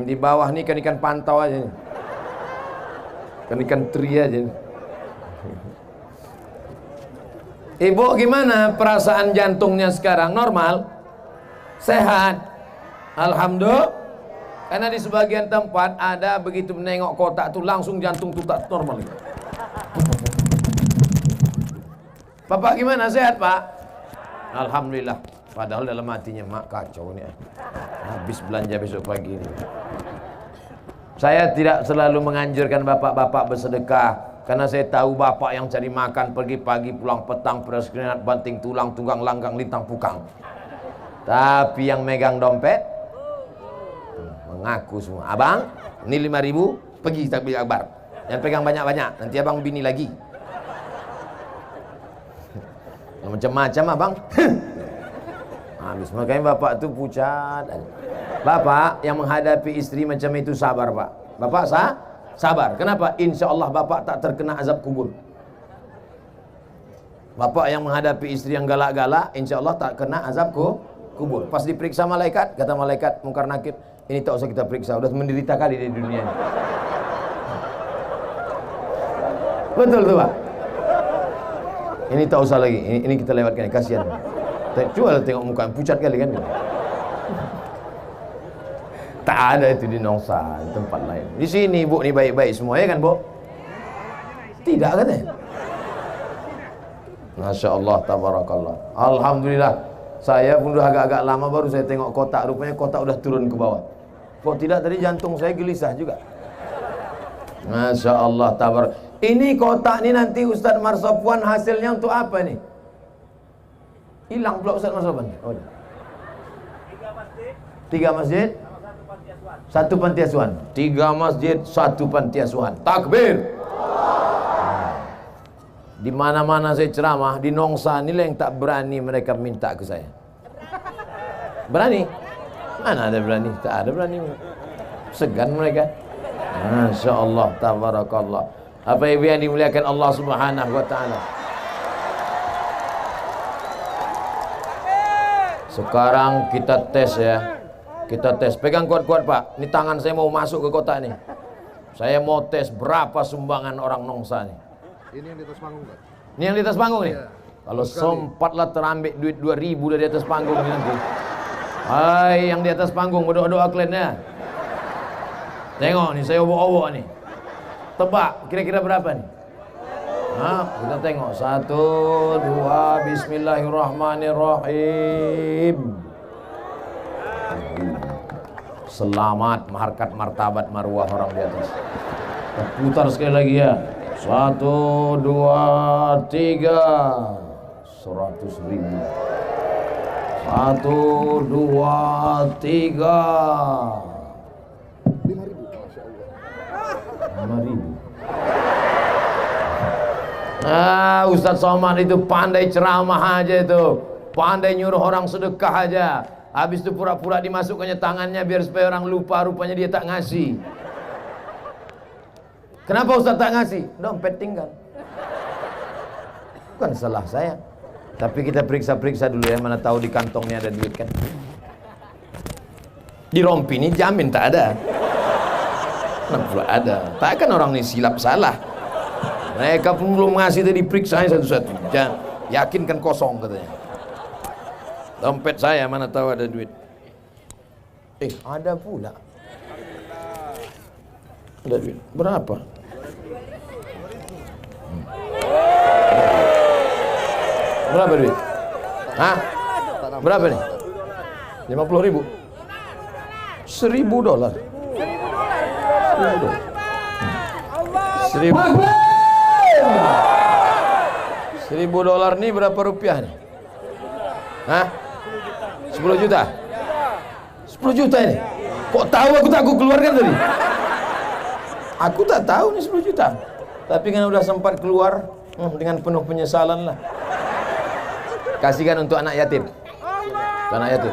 Di bawah nih ikan-ikan pantau aja. Ikan-ikan teri aja. Ibu gimana perasaan jantungnya sekarang? Normal? Sehat? Alhamdulillah. Karena di sebagian tempat ada begitu menengok kotak tuh langsung jantung tuh tak normal. Bapak gimana? Sehat Pak? Alhamdulillah. Padahal dalam hatinya mak kacau nih. Habis belanja besok pagi ini. Saya tidak selalu menganjurkan bapak-bapak bersedekah. Karena saya tahu bapak yang cari makan pergi pagi pulang petang peras keringat banting tulang tunggang langgang lintang pukang. Tapi yang megang dompet mengaku semua. Abang, ini 5.000 pergi takbir akbar. Jangan pegang banyak-banyak. Nanti abang bini lagi. Macam-macam abang. Habis makanya bapak tuh pucat. Bapak yang menghadapi istri macam itu sabar Pak. Bapak sabar. Kenapa? Insya Allah bapak tak terkena azab kubur. Bapak yang menghadapi istri yang galak-galak, insya Allah tak kena azab kubur. Pas diperiksa malaikat, kata malaikat Mungkar Nakir, ini tak usah kita periksa, udah menderita kali di dunia ini. Betul tuh Pak. Ini tak usah lagi, ini kita lewatkan, kasihan. Coba tengok muka pucat kali kan. Tak ada itu di Nongsa, di tempat lain. Di sini Bu, ini baik-baik semua ya kan Bu? Tidak katanya. Masya Allah, tabarakallah. Alhamdulillah. Saya pun udah agak-agak lama baru saya tengok kotak. Rupanya kotak udah turun ke bawah. Kok tidak tadi jantung saya gelisah juga. Masya Allah, tabar. Ini kotak nih nanti Ustadz Marsopwan hasilnya untuk apa nih? Hilang pula Ustadz Marsopwan. Oh, 3 masjid. 1 panti asuhan. 3 masjid, 1 panti asuhan. Takbir. Di mana-mana saya ceramah, di Nongsa ini yang tak berani mereka minta ke saya. Berani? Mana ada berani? Tak ada berani. Segan mereka. Masya Allah, tabarakallah. Apa ibu yang dimuliakan Allah Subhanahu wa ta'ala. Sekarang kita tes ya. Kita tes. Pegang kuat-kuat Pak. Ini tangan saya mau masuk ke kotak nih. Saya mau tes berapa sumbangan orang Nongsa nih. Ini yang di atas panggung Pak. Ini yang di atas panggung nih? Iya. Kalau sempatlah terambil duit 2.000 dari atas panggung ini nanti. Hai yang di atas panggung, berdoa-doa kliennya. Tengok nih, saya obok-obok nih. Tebak, kira-kira berapa nih? Nah, kita tengok. 1, 2, bismillahirrahmanirrahim. Selamat, harkat, martabat, marwah orang di atas. Kita putar sekali lagi ya. 1, 2, 3. 100.000. 1, 2, 3. 5.000. Masya Allah. 5.000. Ah, Ustadz Somad itu pandai ceramah aja itu. Pandai nyuruh orang sedekah aja. Habis itu pura-pura dimasukkannya tangannya biar supaya orang lupa, rupanya dia tak ngasih. Kenapa Ustadz tak ngasih? Dompet tinggal. Bukan salah saya. Tapi kita periksa-periksa dulu ya, mana tahu di kantongnya ada duit kan. Di rompi ini jamin tak ada. Kenapa ada? Tak kan orang ini silap salah. Mereka pun belum ngasih tadi, periksa satu-satu. Yakin kan kosong katanya. Dompet saya mana tahu ada duit. Ada pula. Ada duit. Berapa? Berapa duit? Hah? Berapa nih? 50.000? $1.000. $1.000 nih berapa rupiah nih? Hah? 10 juta? 10 juta ini? Kok tahu aku keluarkan tadi? Aku tak tahu nih 10 juta. Tapi kan udah sempat keluar dengan penuh penyesalan lah. Kasihkan untuk anak yatim. Untuk anak yatim.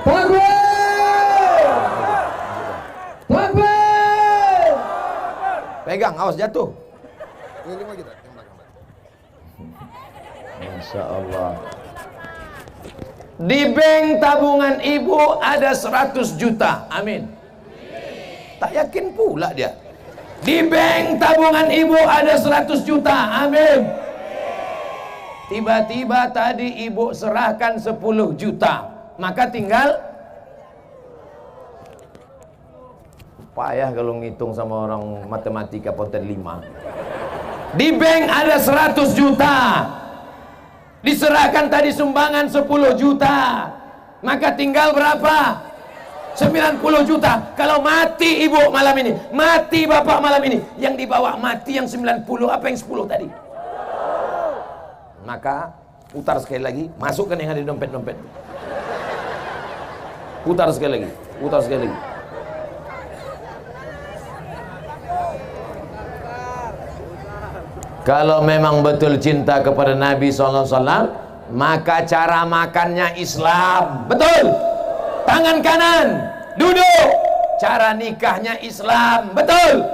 Pegang, awas jatuh. Keliling lagi tak? Yang belakang. Masya Allah. Di bank tabungan ibu ada 100 juta. Amin. Tak yakin pula dia. Di bank tabungan ibu ada 100 juta. Amin. Tiba-tiba tadi ibu serahkan 10 juta. Maka tinggal, payah kalau ngitung sama orang matematika ponten 5. Di bank ada 100 juta. Diserahkan tadi sumbangan 10 juta. Maka tinggal berapa? 90 juta. Kalau mati ibu malam ini, mati bapak malam ini, yang dibawa mati yang 90, apa yang 10 tadi? Maka putar sekali lagi, masukkan yang ada di dompet-dompet. Putar sekali lagi, putar sekali lagi. Kalau memang betul cinta kepada Nabi SAW, maka cara makannya Islam. Betul. Tangan kanan, duduk. Cara nikahnya Islam. Betul.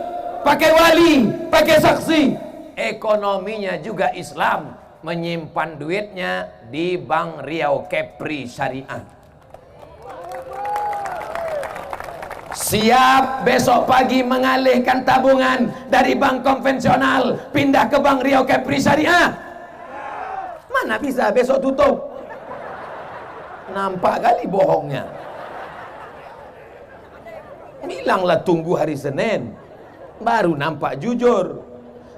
Pakai wali, pakai saksi. Ekonominya juga Islam. Menyimpan duitnya di Bank Riau Kepri Syariah. Siap besok pagi mengalihkan tabungan dari bank konvensional pindah ke Bank Riau Kepri Syariah? Mana bisa, besok tutup. Nampak kali bohongnya. Bilanglah tunggu hari Senin, baru nampak jujur.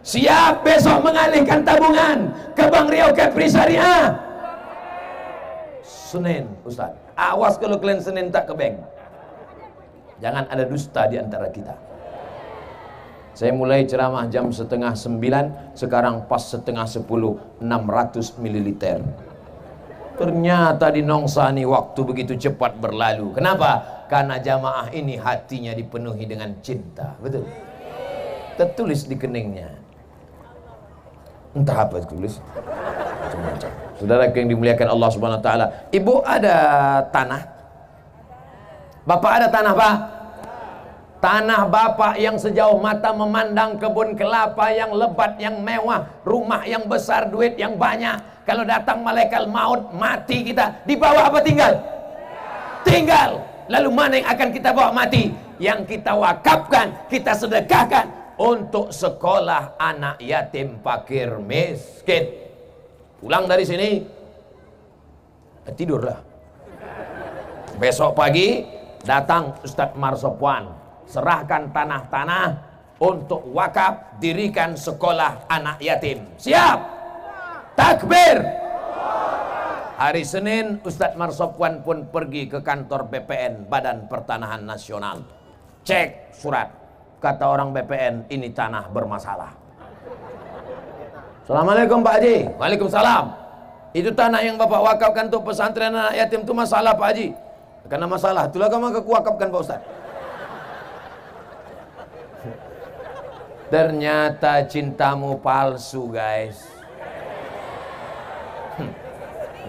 Siap besok mengalihkan tabungan ke Bank Riau Kepri Syariah? Senin, Ustaz. Awas kalau kalian Senin tak ke bank. Jangan ada dusta di antara kita. Saya mulai ceramah jam 8:30, sekarang pas 9:30, 600 ml. Ternyata di Nongsani waktu begitu cepat berlalu. Kenapa? Karena jamaah ini hatinya dipenuhi dengan cinta. Betul? Tertulis di keningnya. Entah apa tulis. Saudara yang dimuliakan Allah Subhanahu wa taala, ibu ada tanah? Bapak ada tanah, Pak? Tanah bapak yang sejauh mata memandang, kebun kelapa yang lebat, yang mewah, rumah yang besar, duit yang banyak. Kalau datang malaikat maut, mati kita, dibawa apa tinggal? Tinggal. Lalu mana yang akan kita bawa mati? Yang kita wakafkan, kita sedekahkan untuk sekolah anak yatim fakir miskin. Pulang dari sini, tidurlah. Besok pagi datang Ustadz Marsopwan, serahkan tanah-tanah untuk wakaf, dirikan sekolah anak yatim. Siap? Takbir. Hari Senin Ustadz Marsopwan pun pergi ke kantor BPN, Badan Pertanahan Nasional. Cek surat, kata orang BPN, ini tanah bermasalah. Assalamualaikum Pak Haji. Waalaikumsalam. Itu tanah yang Bapak wakafkan untuk pesantren anak yatim itu masalah Pak Haji. Karena masalah, itulah kamu kekuakafkan Pak Ustaz. Ternyata cintamu palsu, guys.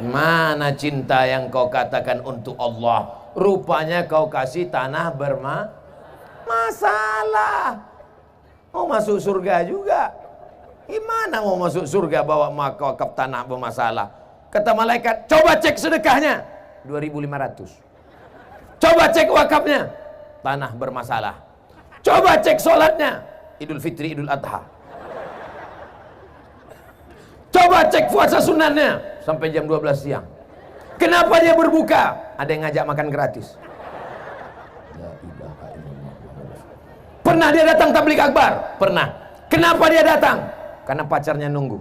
Mana cinta yang kau katakan untuk Allah? Rupanya kau kasih tanah bermasalah. Mau masuk surga juga. Gimana mau masuk surga bawa wakaf tanah bermasalah? Kata malaikat, coba cek sedekahnya. 2.500. Coba cek wakafnya, tanah bermasalah. Coba cek sholatnya, Idul Fitri, Idul Adha. Coba cek puasa sunatnya, sampai jam 12 siang. Kenapa dia berbuka? Ada yang ngajak makan gratis. La ilaha illallah. Pernah dia datang tabligh akbar? Pernah. Kenapa dia datang? Karena pacarnya nunggu.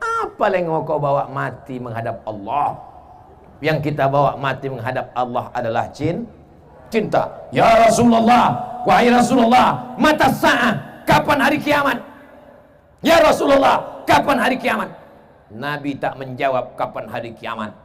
Apa yang mau kau bawa mati menghadap Allah? Yang kita bawa mati menghadap Allah adalah cinta. Ya Rasulullah, wahai Rasulullah, mata sa'ah, kapan hari kiamat? Ya Rasulullah, kapan hari kiamat? Nabi tak menjawab kapan hari kiamat,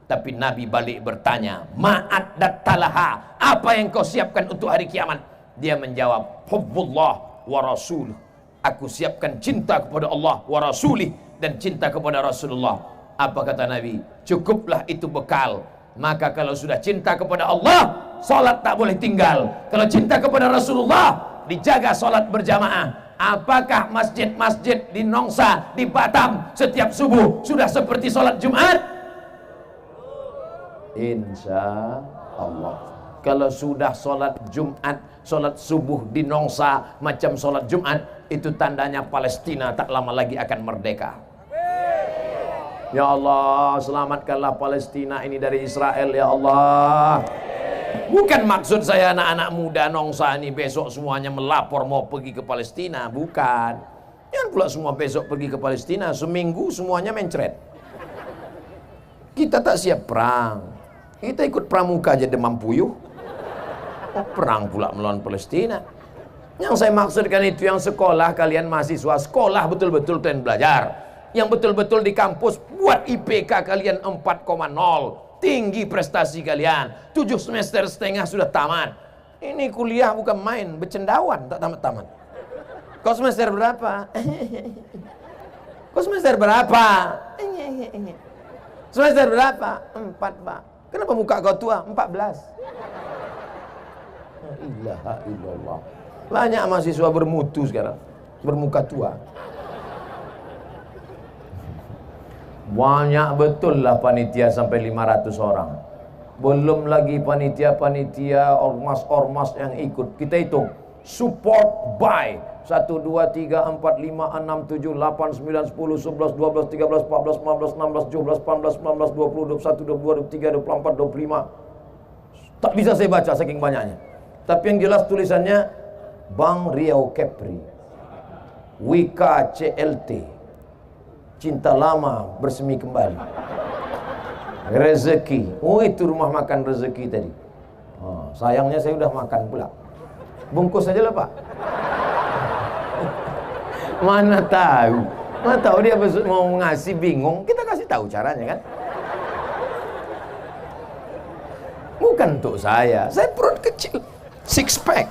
tapi Nabi balik bertanya, ma'addattalaha, apa yang kau siapkan untuk hari kiamat? Dia menjawab, hubbullah wa rasul, aku siapkan cinta kepada Allah wa rasulih, dan cinta kepada Rasulullah. Apa kata Nabi? Cukuplah itu bekal. Maka kalau sudah cinta kepada Allah, salat tak boleh tinggal. Kalau cinta kepada Rasulullah, dijaga salat berjamaah. Apakah masjid-masjid di Nongsa, di Batam setiap subuh sudah seperti salat Jumat? Insya Allah. Kalau sudah salat Jumat, salat subuh di Nongsa macam salat Jumat, itu tandanya Palestina tak lama lagi akan merdeka. Ya Allah, selamatkanlah Palestina ini dari Israel, ya Allah. Bukan maksud saya anak-anak muda Nongsa ini besok semuanya melapor mau pergi ke Palestina, bukan. Jangan pula semua besok pergi ke Palestina, seminggu semuanya mencret. Kita tak siap perang. Kita ikut pramuka aja demam puyuh. Oh, perang pula melawan Palestina. Yang saya maksudkan itu yang sekolah, kalian mahasiswa sekolah betul-betul kalian belajar. Yang betul-betul di kampus buat IPK kalian 4,0, tinggi prestasi kalian, 7 semester setengah sudah tamat. Ini kuliah bukan main, bercendawan tak tamat-tamat. Kau semester berapa? Kau semester berapa? Semester berapa? 4, Pak. Kenapa muka kau tua? 14. La ilaha illallah. Banyak mahasiswa bermutu sekarang, bermuka tua. Banyak betul lah panitia sampai 500 orang. Belum lagi panitia-panitia, ormas-ormas yang ikut. Kita hitung, support by 1, 2, 3, 4, 5, 6, 7, 8, 9, 10, 11, 12, 13, 14, 15, 16, 17, 18, 19, 20, 21, 22, 23, 24, 25. Tak bisa saya baca saking banyaknya. Tapi yang jelas tulisannya Bang Riau Kepri, Wika CLT, cinta lama bersemi kembali, rezeki. Oh, itu rumah makan rezeki tadi. Oh, sayangnya saya udah makan pula. Bungkus aja lah, Pak. Mana tahu dia mau ngasih bingung, kita kasih tahu caranya kan. Bukan untuk saya perut kecil, 6 pack.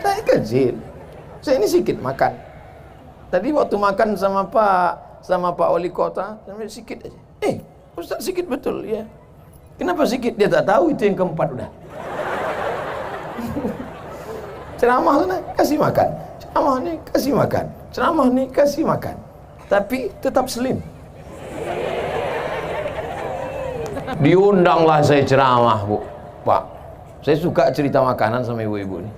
Saya kecil, saya ini sedikit makan. Tadi waktu makan sama Pak Wali Kota, sampai sikit aja. Ustaz sikit betul ya. Kenapa sikit? Dia tak tahu itu yang keempat udah. Ceramah sana kasih makan, ceramah nih kasih makan, ceramah nih kasih makan, tapi tetap slim. Diundanglah saya ceramah, Bu, Pak. Saya suka cerita makanan sama ibu-ibu nih.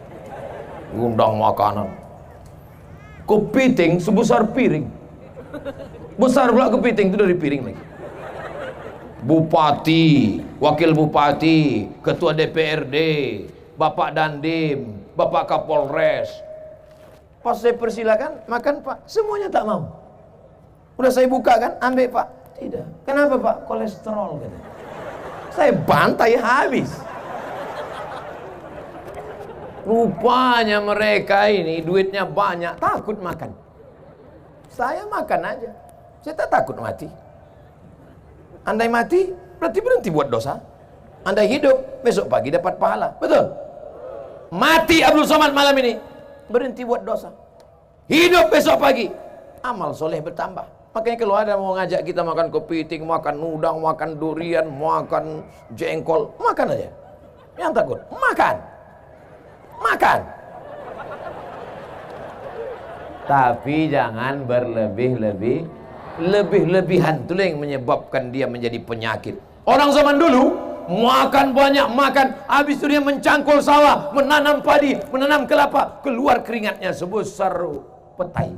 Diundang makanan. Kepiting sebesar piring. Besar pula kepiting itu dari piring lagi. Bupati, wakil bupati, ketua DPRD, Bapak Dandim, Bapak Kapolres. Pas saya persilakan makan, Pak, semuanya tak mau. Udah saya buka kan, ambil, Pak. Tidak. Kenapa, Pak? Kolesterol katanya. Saya bantai habis. Rupanya mereka ini duitnya banyak, takut makan. Saya makan aja. Saya tak takut mati. Andai mati, berarti berhenti buat dosa. Andai hidup, besok pagi dapat pahala. Betul? Mati Abdul Somad malam ini, berhenti buat dosa. Hidup besok pagi, amal soleh bertambah. Makanya kalau ada mau ngajak kita makan kepiting, makan udang, makan durian, makan jengkol, makan aja. Yang takut, makan. Makan. Tapi jangan berlebih-lebihan. Itulah yang menyebabkan dia menjadi penyakit. Orang zaman dulu makan banyak, makan, habis itu dia mencangkul sawah, menanam padi, menanam kelapa, keluar keringatnya sebesar petai.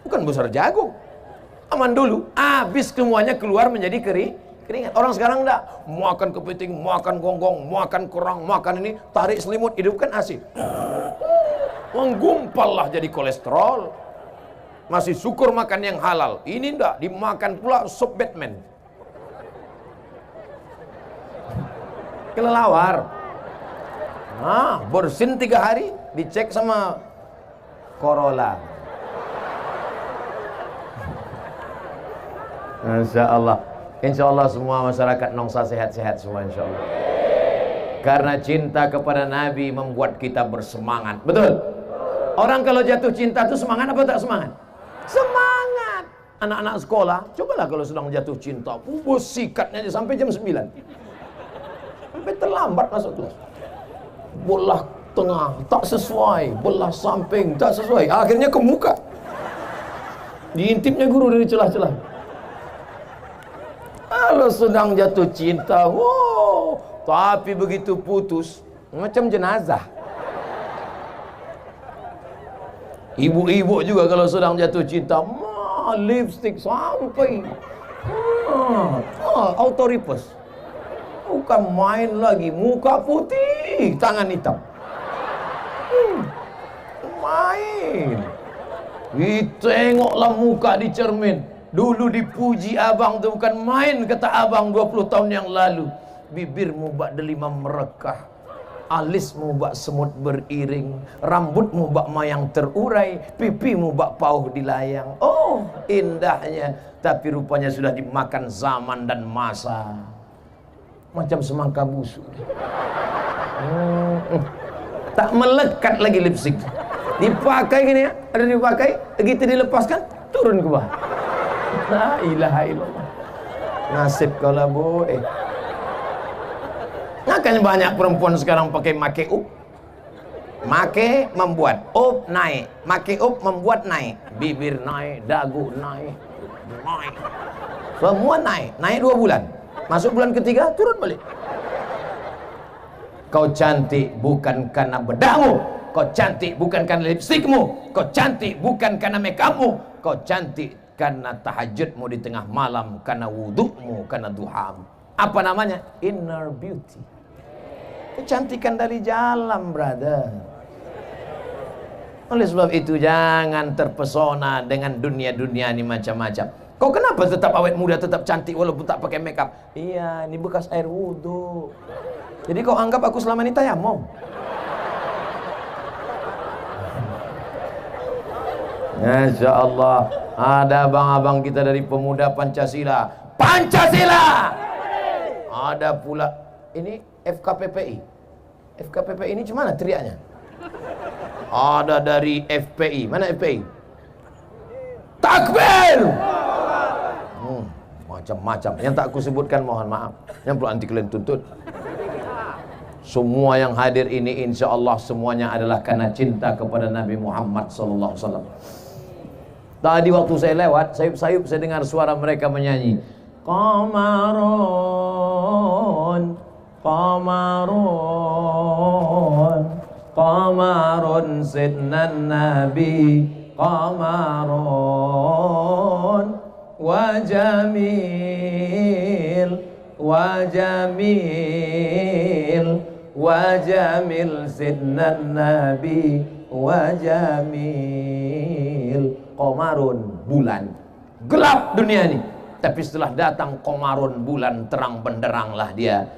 bukan besar jagung. Aman dulu, habis semuanya keluar menjadi keringat. Orang sekarang enggak, makan kepiting, makan gonggong, makan kerang, makan ini, tarik selimut, hidupkan AC. Menggumpal lah jadi kolesterol. Masih syukur makan yang halal. Ini enggak, dimakan pula sup Batman. Kelelawar. Nah, bersin 3 hari, dicek sama Corolla. Insya Allah. Insya Allah semua masyarakat Nongsa sehat-sehat semua insya Allah. Karena cinta kepada Nabi membuat kita bersemangat. Betul? Orang kalau jatuh cinta itu semangat apa tak semangat? Semangat. Anak-anak sekolah, cobalah kalau sedang jatuh cinta, sikatnya aja sampai jam 9. Sampai terlambat masuk kelas. Belah tengah tak sesuai, belah samping tak sesuai, akhirnya ke muka. Diintipnya guru dari celah-celah. Kalau sedang jatuh cinta, wow, tapi begitu putus, macam jenazah. Ibu-ibu juga kalau sedang jatuh cinta, lipstick sampai autoripes. Bukan main lagi, muka putih, tangan hitam. Main. Tengoklah muka di cermin. Dulu dipuji abang tu bukan main, kata abang 20 tahun yang lalu. Bibirmu bak delima merekah, alismu bak semut beriring, rambutmu bak mayang terurai, pipimu bak pauh dilayang. Oh, indahnya. Tapi rupanya sudah dimakan zaman dan masa. Macam semangka busuk. Tak melekat lagi lipstick. Dipakai gini ya, ada dipakai, begitu dilepaskan, turun ke bawah. La ilaha illallah. Nasib kau lah bu. Makanya banyak perempuan sekarang pakai make up. Make membuat up naik, make up membuat naik, bibir naik, dagu naik, naik, semua naik, naik 2 bulan. Masuk bulan ketiga turun balik. Kau cantik bukan karena bedakmu, kau cantik bukan karena lipstikmu, kau cantik bukan karena makeupmu, kau cantik karena tahajudmu di tengah malam, karena wudukmu, karena duhamu. Apa namanya? Inner beauty. Kecantikan dari dalam, brother. Oleh sebab itu jangan terpesona dengan dunia-dunia ini macam-macam. Kau kenapa tetap awet muda, tetap cantik walaupun tak pakai makeup? Iya, ini bekas air wudhu. Jadi kau anggap aku selama ini tayamum? Masya Allah, ada abang-abang kita dari pemuda Pancasila. Pancasila! Ada pula, ini FKPPI. FKPPI ini cuma mana teriaknya? Ada dari FPI. Mana FPI? Takbir! Macam-macam. Yang tak aku sebutkan mohon maaf. Yang perlu anti kalian tuntut. Semua yang hadir ini insya Allah semuanya adalah karena cinta kepada Nabi Muhammad SAW. Tadi waktu saya lewat, sayup-sayup saya dengar suara mereka menyanyi. Qamarun, Qamarun, Qamarun sidnan Nabi, Qamarun, wa jamil, wa jamil, wa jamil sidnan Nabi, wa jamil. Qamarun, bulan. Gelap dunia ini. Tapi setelah datang Qamarun, bulan, terang benderanglah dia.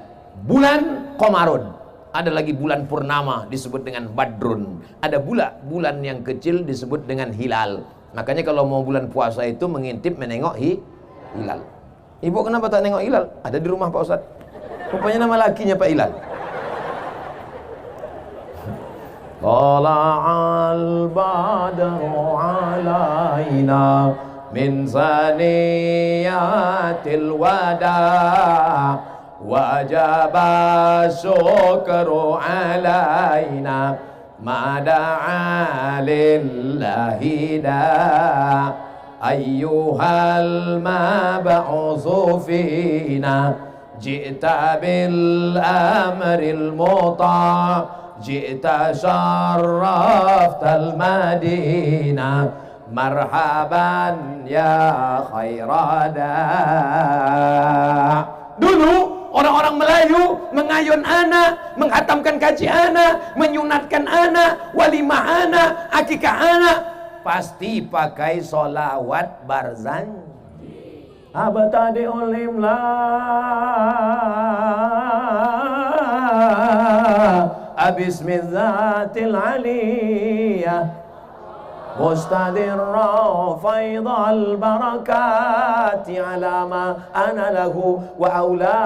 Bulan Qamarun. Ada lagi bulan purnama disebut dengan Badrun. Ada pula bulan yang kecil disebut dengan hilal. Makanya kalau mau bulan puasa itu mengintip menengok hilal. Ibu kenapa tak nengok hilal? Ada di rumah Pak Ustadz. Rupanya nama lakinya Pak Hilal. Tala'al badru alaina min saniyatil wada wajaba syukru alaina ma da'a lillahi da ayyuhal mab'utsu fina ji'ta bil amril muta' ji'ta syarraftal madinah marhaban ya khairada. Dulu orang-orang Melayu mengayun anak, menghatamkan kaji anak, menyunatkan anak, walimah anak, akikah anak, pasti pakai solawat barzanji. Abtadi ulimla abismizatil aliyah mustadirra faidal barakati ala ma ana lahu wa aula.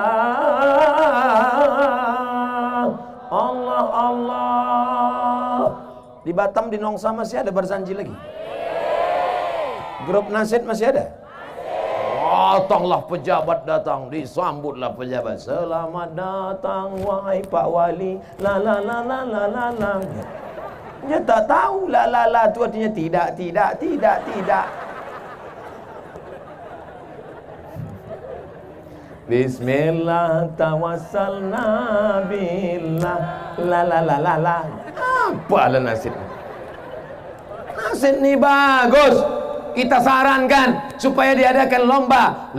Allah Allah. Di Batam, di Nongsa masih ada barzanji lagi? Grup Nasid masih ada? Datanglah pejabat, datang, disambutlah pejabat. Selamat datang wahai Pak Wali. La la la la la la la. Dia tak tahu la la la tu artinya tidak, tidak, tidak, tidak. Bismillah tawassalna billah. La la la la la. Apalah Nasid? Nasid ni bagus. Kita sarankan supaya diadakan lomba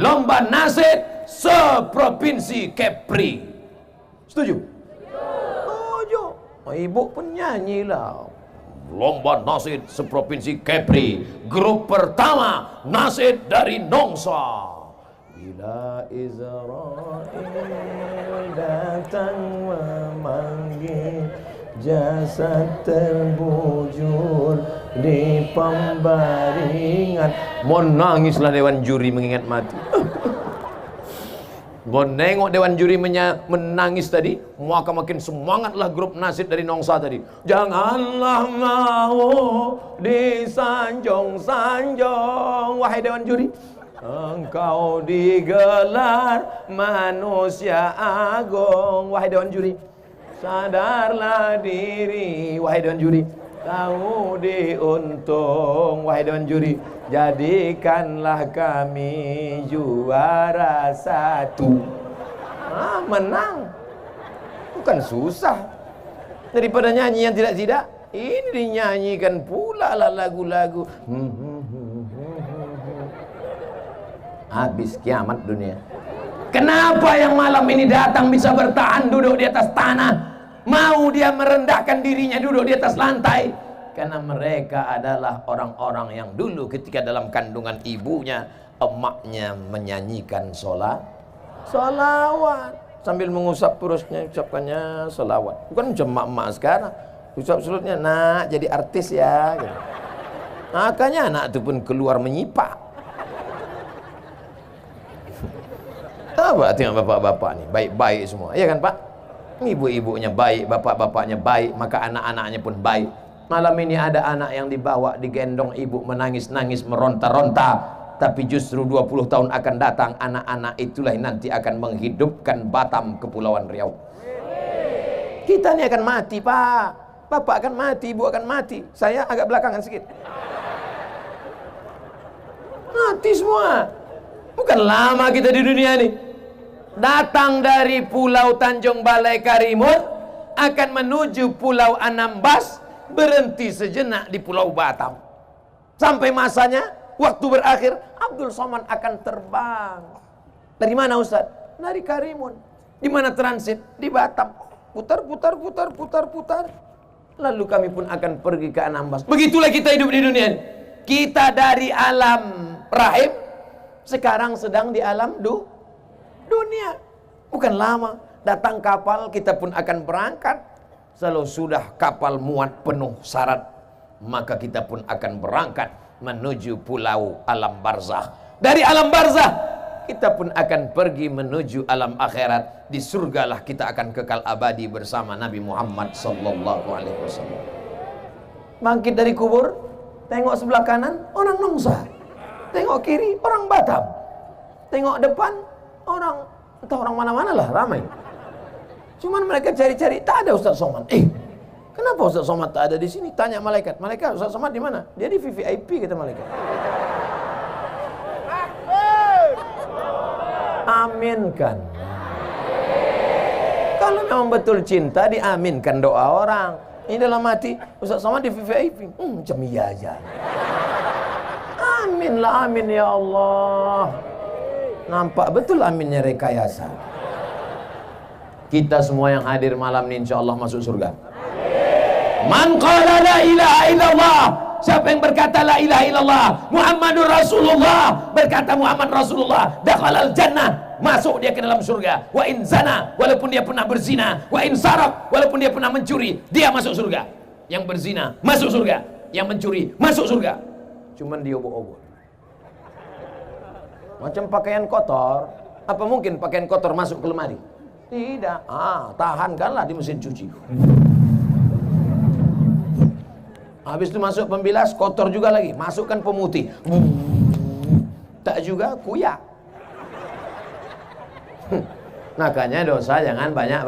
nasid seprovinsi Kepri. Setuju? Setuju. Oh, ibu pun nyanyilah. Lomba nasid seprovinsi Kepri. Grup pertama nasid dari Nongsa. Bila Israel datang memanggil, jasad terbujur di pembaringan. Mau nangislah dewan juri mengingat mati. Mau nengok dewan juri menangis tadi, maka makin semangatlah grup nasid dari Nongsa tadi. Janganlah mau disanjung-sanjung, wahai dewan juri. Engkau digelar manusia agung, wahai dewan juri. Sadarlah diri, wahai dewan juri. Tahu diuntung, wahai dewan juri. Jadikanlah kami juara satu. Menang. Bukan susah. Daripada nyanyi yang tidak-tidak, ini dinyanyikan pula lah lagu-lagu. Habis kiamat dunia. Kenapa yang malam ini datang bisa bertahan duduk di atas tanah? Mau dia merendahkan dirinya duduk di atas lantai? Karena mereka adalah orang-orang yang dulu ketika dalam kandungan ibunya, emaknya menyanyikan solawat sambil mengusap perutnya, ucapkannya solawat. Bukan macam emak-emak sekarang, usap perutnya, nak jadi artis ya gitu. Makanya anak itu pun keluar menyipak. Apa tengok bapak-bapak nih, baik-baik semua, iya kan Pak? Ibu-ibunya baik, bapak-bapaknya baik, maka anak-anaknya pun baik. Malam ini ada anak yang dibawa, digendong ibu, menangis-nangis, meronta-ronta. Tapi justru 20 tahun akan datang, anak-anak itulah yang nanti akan menghidupkan Batam, Kepulauan Riau. Kita ini akan mati Pak. Bapak akan mati, ibu akan mati. Saya agak belakangan sedikit. Mati semua. Bukan lama kita di dunia ini. Datang dari Pulau Tanjung Balai Karimun akan menuju Pulau Anambas, berhenti sejenak di Pulau Batam. Sampai masanya, waktu berakhir, Abdul Somad akan terbang. Dari mana Ustaz? Dari Karimun. Di mana transit? Di Batam. Putar. Lalu kami pun akan pergi ke Anambas. Begitulah kita hidup di dunia ini. Kita dari alam rahim, sekarang sedang di alam dunia. Bukan lama, datang kapal, kita pun akan berangkat. Kalau sudah kapal muat penuh syarat, maka kita pun akan berangkat menuju pulau alam barzah. Dari alam barzah, kita pun akan pergi menuju alam akhirat. Di surgalah kita akan kekal abadi bersama Nabi Muhammad sallallahu alaihi wasallam. Bangkit dari kubur, tengok sebelah kanan, orang Nongsa. Tengok kiri, orang Batam. Tengok depan, orang entah orang mana-mana lah, ramai. Cuman mereka cari-cari, tak ada Ustaz Somad. Kenapa Ustaz Somad tak ada di sini? Tanya malaikat. Malaikat, Ustaz Somad di mana? Dia di VVIP, kata malaikat. Aminkan. Kalau memang betul cinta, diaminkan doa orang. Ini dalam hati, Ustaz Somad di VVIP. Macam iya aja. Amin lah, amin ya Allah. Nampak betul aminnya rekayasa. Kita semua yang hadir malam ini insya Allah masuk surga. Man qala la ilaha illallah, siapa yang berkata la ilaha illallah Muhammadur Rasulullah, berkata Muhammad Rasulullah, dakhalal jannah, masuk dia ke dalam surga. Wa in zana, walaupun dia pernah berzina. Wa in saraq, walaupun dia pernah mencuri, dia masuk surga. Yang berzina masuk surga, yang mencuri masuk surga. Cuman dia obok-obok. Macam pakaian kotor, apa mungkin pakaian kotor masuk ke lemari? Tidak. Tahankanlah di mesin cuci. Habis itu masuk pembilas, kotor juga lagi. Masukkan pemutih. Tak juga kuyak. Makanya dosa jangan banyak,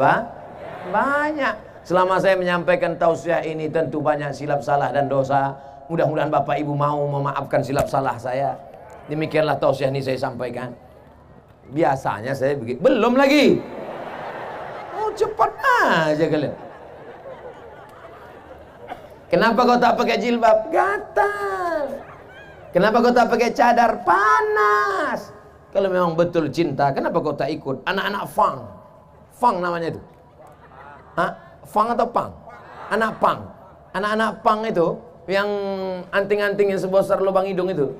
banyak. Selama saya menyampaikan tausiah ini tentu banyak silap salah dan dosa. Mudah-mudahan Bapak Ibu mau memaafkan silap salah saya. Demikianlah tausiah ini saya sampaikan. Biasanya saya begitu. Belum lagi. Oh, cepat aja kalian. Kenapa kau tak pakai jilbab? Gatal. Kenapa kau tak pakai cadar? Panas. Kalau memang betul cinta, kenapa kau tak ikut anak-anak fang? Fang namanya itu. Fang atau pang? Anak pang. Anak-anak pang itu yang anting-anting yang sebesar lubang hidung itu.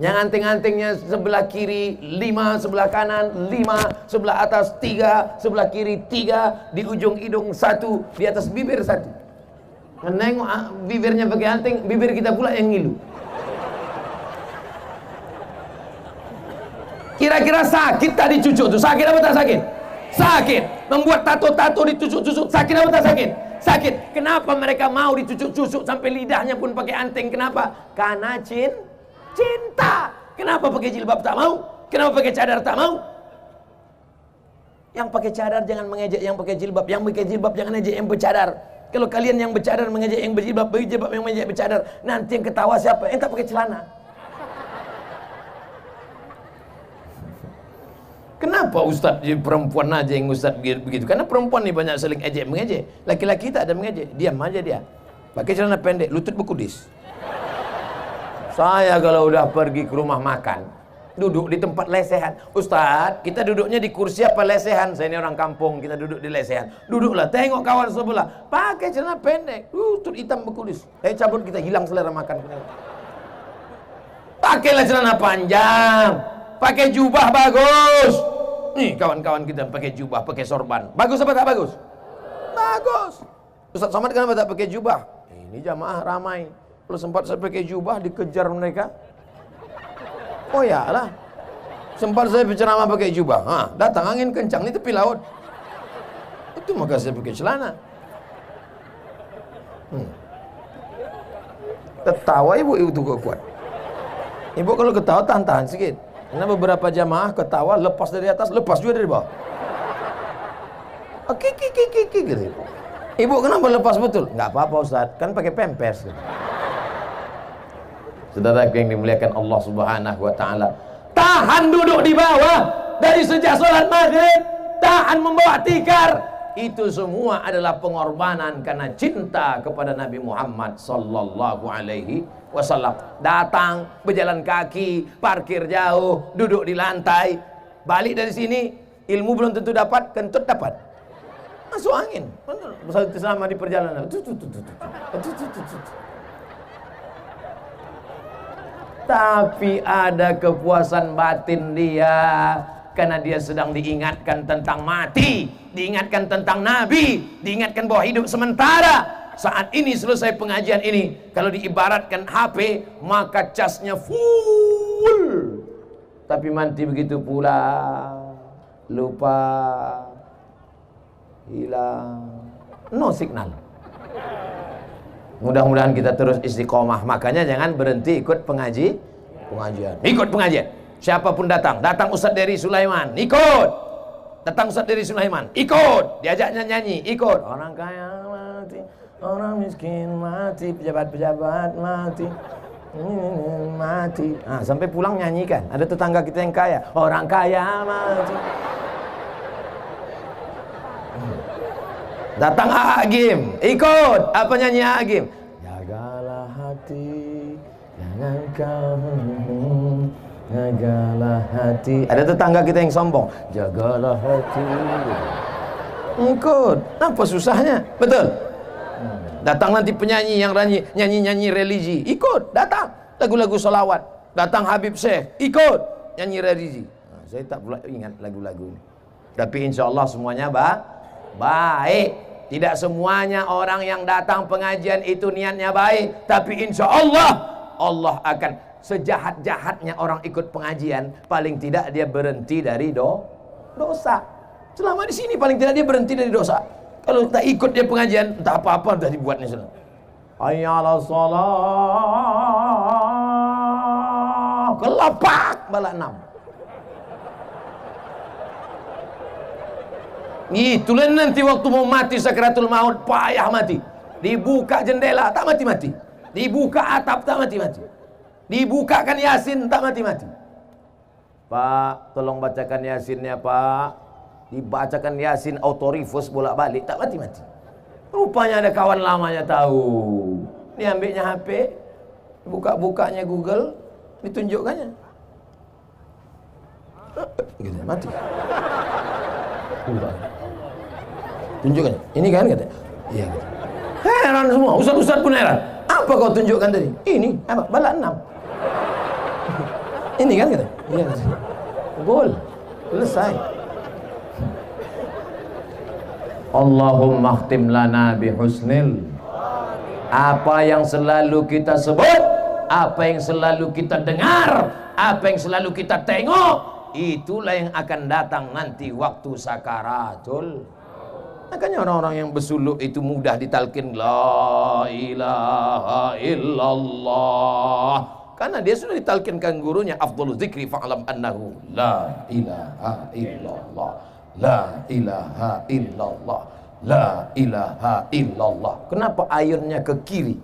Yang anting-antingnya sebelah kiri 5, sebelah kanan 5, sebelah atas 3, sebelah kiri 3, di ujung hidung 1, di atas bibir 1. Menengok bibirnya pakai anting, bibir kita pula yang ngilu. Kira-kira sakit tadi cucuk tuh? Sakit apa tak sakit? Sakit. Membuat tato-tato ditusuk-tusuk, sakit apa tak sakit? Sakit. Kenapa mereka mau ditusuk-tusuk sampai lidahnya pun pakai anting? Kenapa? Karena cinta. Kenapa pakai jilbab tak mau? Kenapa pakai cadar tak mau? Yang pakai cadar jangan mengejek yang pakai jilbab. Yang pakai jilbab jangan ejek yang bercadar. Kalau kalian yang bercadar mengejek yang berjilbab, berjilbab yang mengejek bercadar, nanti yang ketawa siapa? Yang tak pakai celana. Kenapa Ustaz perempuan aja yang Ustaz begitu? Karena perempuan ni banyak saling ejek mengejek. Laki-laki tak ada mengejek. Diam aja dia. Pakai celana pendek, lutut berkudis. Saya kalau udah pergi ke rumah makan, duduk di tempat lesehan. Ustaz, kita duduknya di kursi apa lesehan? Saya ini orang kampung, kita duduk di lesehan. Duduklah, tengok kawan sebelah, pakai celana pendek, lutut hitam berkudis. Cabut, kita hilang selera makan. Pakailah celana panjang, pakai jubah bagus. Nih kawan-kawan kita pakai jubah, pakai sorban. Bagus apa tak bagus? Bagus. Ustaz Somad kenapa tak pakai jubah? Ini jamaah ramai. Kalau sempat saya pakai jubah dikejar mereka. Oh ya lah. Sempat saya berceramah pakai jubah. Datang angin kencang di tepi laut. Itu maka saya pakai celana. Ketawa ibu itu kuat. Ibu kalau ketawa tahan-tahan sedikit. Karena beberapa jamaah ketawa lepas dari atas, lepas juga dari bawah. Kiki gitu. Ibu kenapa lepas betul? Nggak apa-apa Ustaz, kan pakai pampers. Saudara yang dimuliakan Allah Subhanahu wa taala, tahan duduk di bawah dari sejak sholat maghrib, tahan membawa tikar. Itu semua adalah pengorbanan karena cinta kepada Nabi Muhammad sallallahu alaihi wasallam. Datang berjalan kaki, parkir jauh, duduk di lantai. Balik dari sini, ilmu belum tentu dapat, kentut dapat. Masuk angin. Selama di perjalanan. Tapi ada kepuasan batin dia karena dia sedang diingatkan tentang mati, diingatkan tentang Nabi, diingatkan bahwa hidup sementara. Saat ini selesai pengajian ini, kalau diibaratkan HP, maka casnya full. Tapi mati begitu pula, lupa, hilang, no signal. Mudah-mudahan kita terus istiqomah. Makanya jangan berhenti ikut pengajian. Ikut pengajian. Siapapun datang Ustadz dari Sulaiman, ikut. Datang Ustadz dari Sulaiman, ikut. Diajaknya nyanyi, ikut. Orang kaya mati, orang miskin mati, pejabat-pejabat mati, mati. Sampai pulang nyanyikan. Ada tetangga kita yang kaya, orang kaya mati. Datang Agim, ikut. Apa nyanyi Agim? Jagalah hati, jangan engkau jagalah hati. Ada tetangga kita yang sombong, jagalah hati. Ikut, apa susahnya? Betul. Datang nanti penyanyi yang nyanyi religi, ikut, datang. Lagu-lagu solawat, datang Habib Syekh, ikut nyanyi religi. Nah, saya tak pula ingat lagu-lagu ini. Tapi insya Allah semuanya baik. Tidak semuanya orang yang datang pengajian itu niatnya baik, tapi insya Allah Allah akan, sejahat-jahatnya orang ikut pengajian, paling tidak dia berhenti dari dosa. Selama di sini paling tidak dia berhenti dari dosa. Kalau tak ikut dia pengajian, entah apa-apa sudah dibuatnya sudah. Hayya 'alas shalah. Kelapak bala 6. Itulah nanti waktu mau mati sakaratul maut, payah mati. Dibuka jendela tak mati-mati. Dibuka atap tak mati-mati. Dibukakan Yasin tak mati-mati. Pak, tolong bacakan Yasinnya, Pak. Dibacakan Yasin autorifus bolak-balik tak mati-mati. Rupanya ada kawan lamanya tahu. Dia ambilnya HP, buka-bukanya Google, ditunjukkannya. Gitu, mati. Tunjukkan. Ini kan katanya. Iya gitu. Heran semua, ustaz-ustaz pun heran. Apa kau tunjukkan tadi? Ini apa? Balak 6. Ini kan katanya. Iya gitu. Gol. Selesai. Allahumma khtim lana bihusnil. Apa yang selalu kita sebut, apa yang selalu kita dengar, apa yang selalu kita tengok, itulah yang akan datang nanti waktu sakaratul. Makanya orang-orang yang bersuluk itu mudah ditalkin la ilaha illallah, karena dia sudah ditalkinkan gurunya, afdhaluz zikri fa'lam annahu la ilaha illallah, la ilaha illallah, la ilaha illallah. Kenapa ayunnya ke kiri,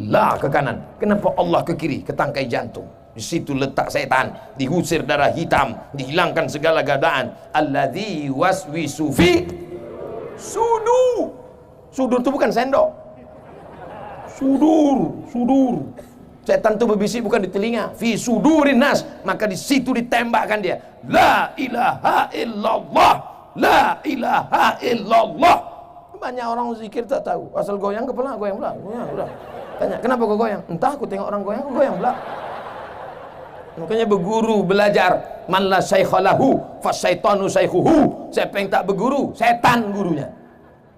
la ke kanan? Kenapa Allah ke kiri, ke tangkai jantung? Di situ letak setan, diusir darah hitam, dihilangkan segala gadaan. Alladzi waswisu fi sudur. Sudur itu bukan sendok. Sudur. Setan itu berbisik bukan di telinga. Fi sudurin nas, maka di situ ditembakkan dia. La ilaha illallah, la ilaha illallah. Banyak orang zikir tak tahu. Asal goyang kepala, goyang pula. Udah. Tanya, kenapa kau goyang? Entah, aku tengok orang goyang, aku goyang pula. Makanya berguru, belajar. Man la syaikha lahu fasyaitanu syaikhuhu. Siapa yang tak berguru, setan gurunya.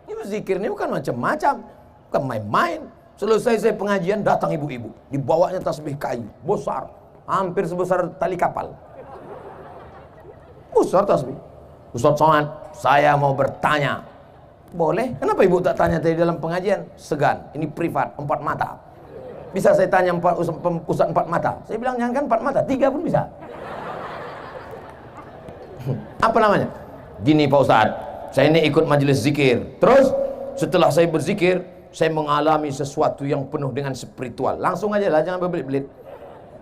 Ini berzikir ini bukan macam-macam, bukan main-main. Selesai saya pengajian, datang ibu-ibu, dibawanya tasbih kayu besar, hampir sebesar tali kapal. Besar tasbih. Ustaz Somad, saya mau bertanya. Boleh? Kenapa ibu tak tanya tadi dalam pengajian? Segan, ini privat, 4 mata. Bisa saya tanya Ustaz 4 mata? Saya bilang jangan kan 4 mata, 3 pun bisa. Apa namanya? Gini Pak Ustaz, saya ini ikut majelis zikir. Terus setelah saya berzikir, saya mengalami sesuatu yang penuh dengan spiritual. Langsung aja lah, jangan berbelit-belit.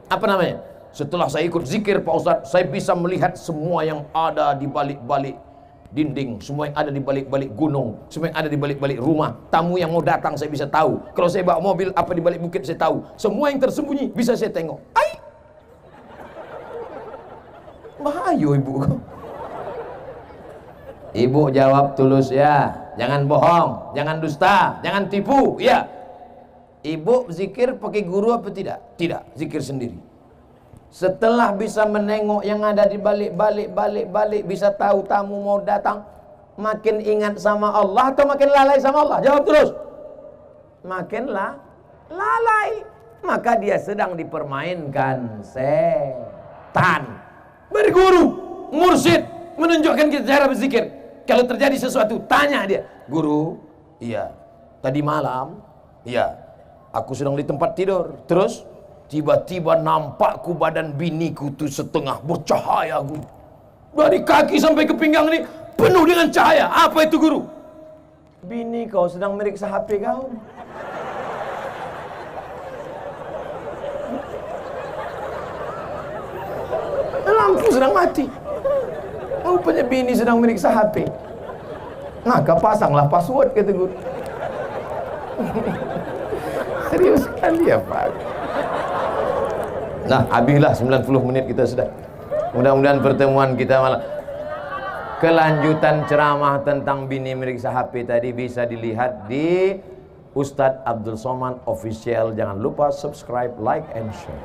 Apa namanya? Setelah saya ikut zikir Pak Ustaz, saya bisa melihat semua yang ada di balik-balik dinding, semua yang ada di balik-balik gunung, semua yang ada di balik-balik rumah. Tamu yang mau datang saya bisa tahu. Kalau saya bawa mobil, apa di balik bukit saya tahu. Semua yang tersembunyi bisa saya tengok. Ai! Bahaya ibu. Ibu jawab tulus ya. Jangan bohong, jangan dusta, jangan tipu, ya. Ibu zikir pakai guru apa tidak? Tidak, zikir sendiri. Setelah bisa menengok yang ada di balik-balik, bisa tahu tamu mau datang, makin ingat sama Allah atau makin lalai sama Allah? Jawab terus. Makin lalai. Maka dia sedang dipermainkan setan. Berguru, mursyid, menunjukkan kita cara berzikir. Kalau terjadi sesuatu, tanya dia. Guru, iya. Tadi malam, iya. Aku sedang di tempat tidur. Terus, tiba-tiba nampakku badan biniku tuh setengah bercahaya, guru. Dari kaki sampai ke pinggang ini, penuh dengan cahaya. Apa itu, guru? Bini kau sedang meriksa HP kau. Lampu sedang mati. Rupanya bini sedang meriksa HP. Maka pasanglah password, kata guru. Serius sekali ya Pak. Nah, habislah 90 menit kita sudah. Mudah-mudahan pertemuan kita malah kelanjutan ceramah tentang bini meriksa HP tadi bisa dilihat di Ustadz Abdul Somad Official. Jangan lupa subscribe, like, and share.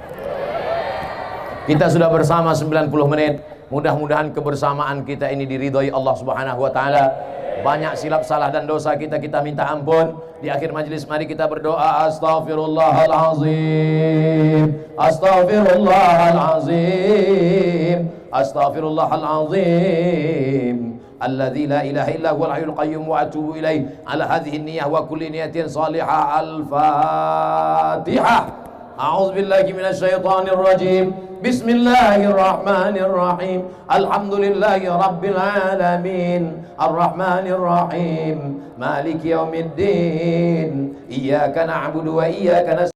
Kita sudah bersama 90 menit. Mudah-mudahan kebersamaan kita ini diridhoi Allah Subhanahu wa taala. Banyak silap salah dan dosa kita minta ampun. Di akhir majelis mari kita berdoa, astaghfirullahalazim, astaghfirullahalazim, astaghfirullahalazim, alladzi la ilaha illa huwal hayyul qayyum wa atubu ilaih ala hadhihi niyyah wa kulli niyatin salihah. Al-Fatihah. A'udzu billahi minasyaitonir rajim. Bismillahirrahmanirrahim. Alhamdulillahi rabbil alamin. Arrahmanir rahim. Maliki yaumiddin. Iyyaka na'budu wa iyyaka nasta'in.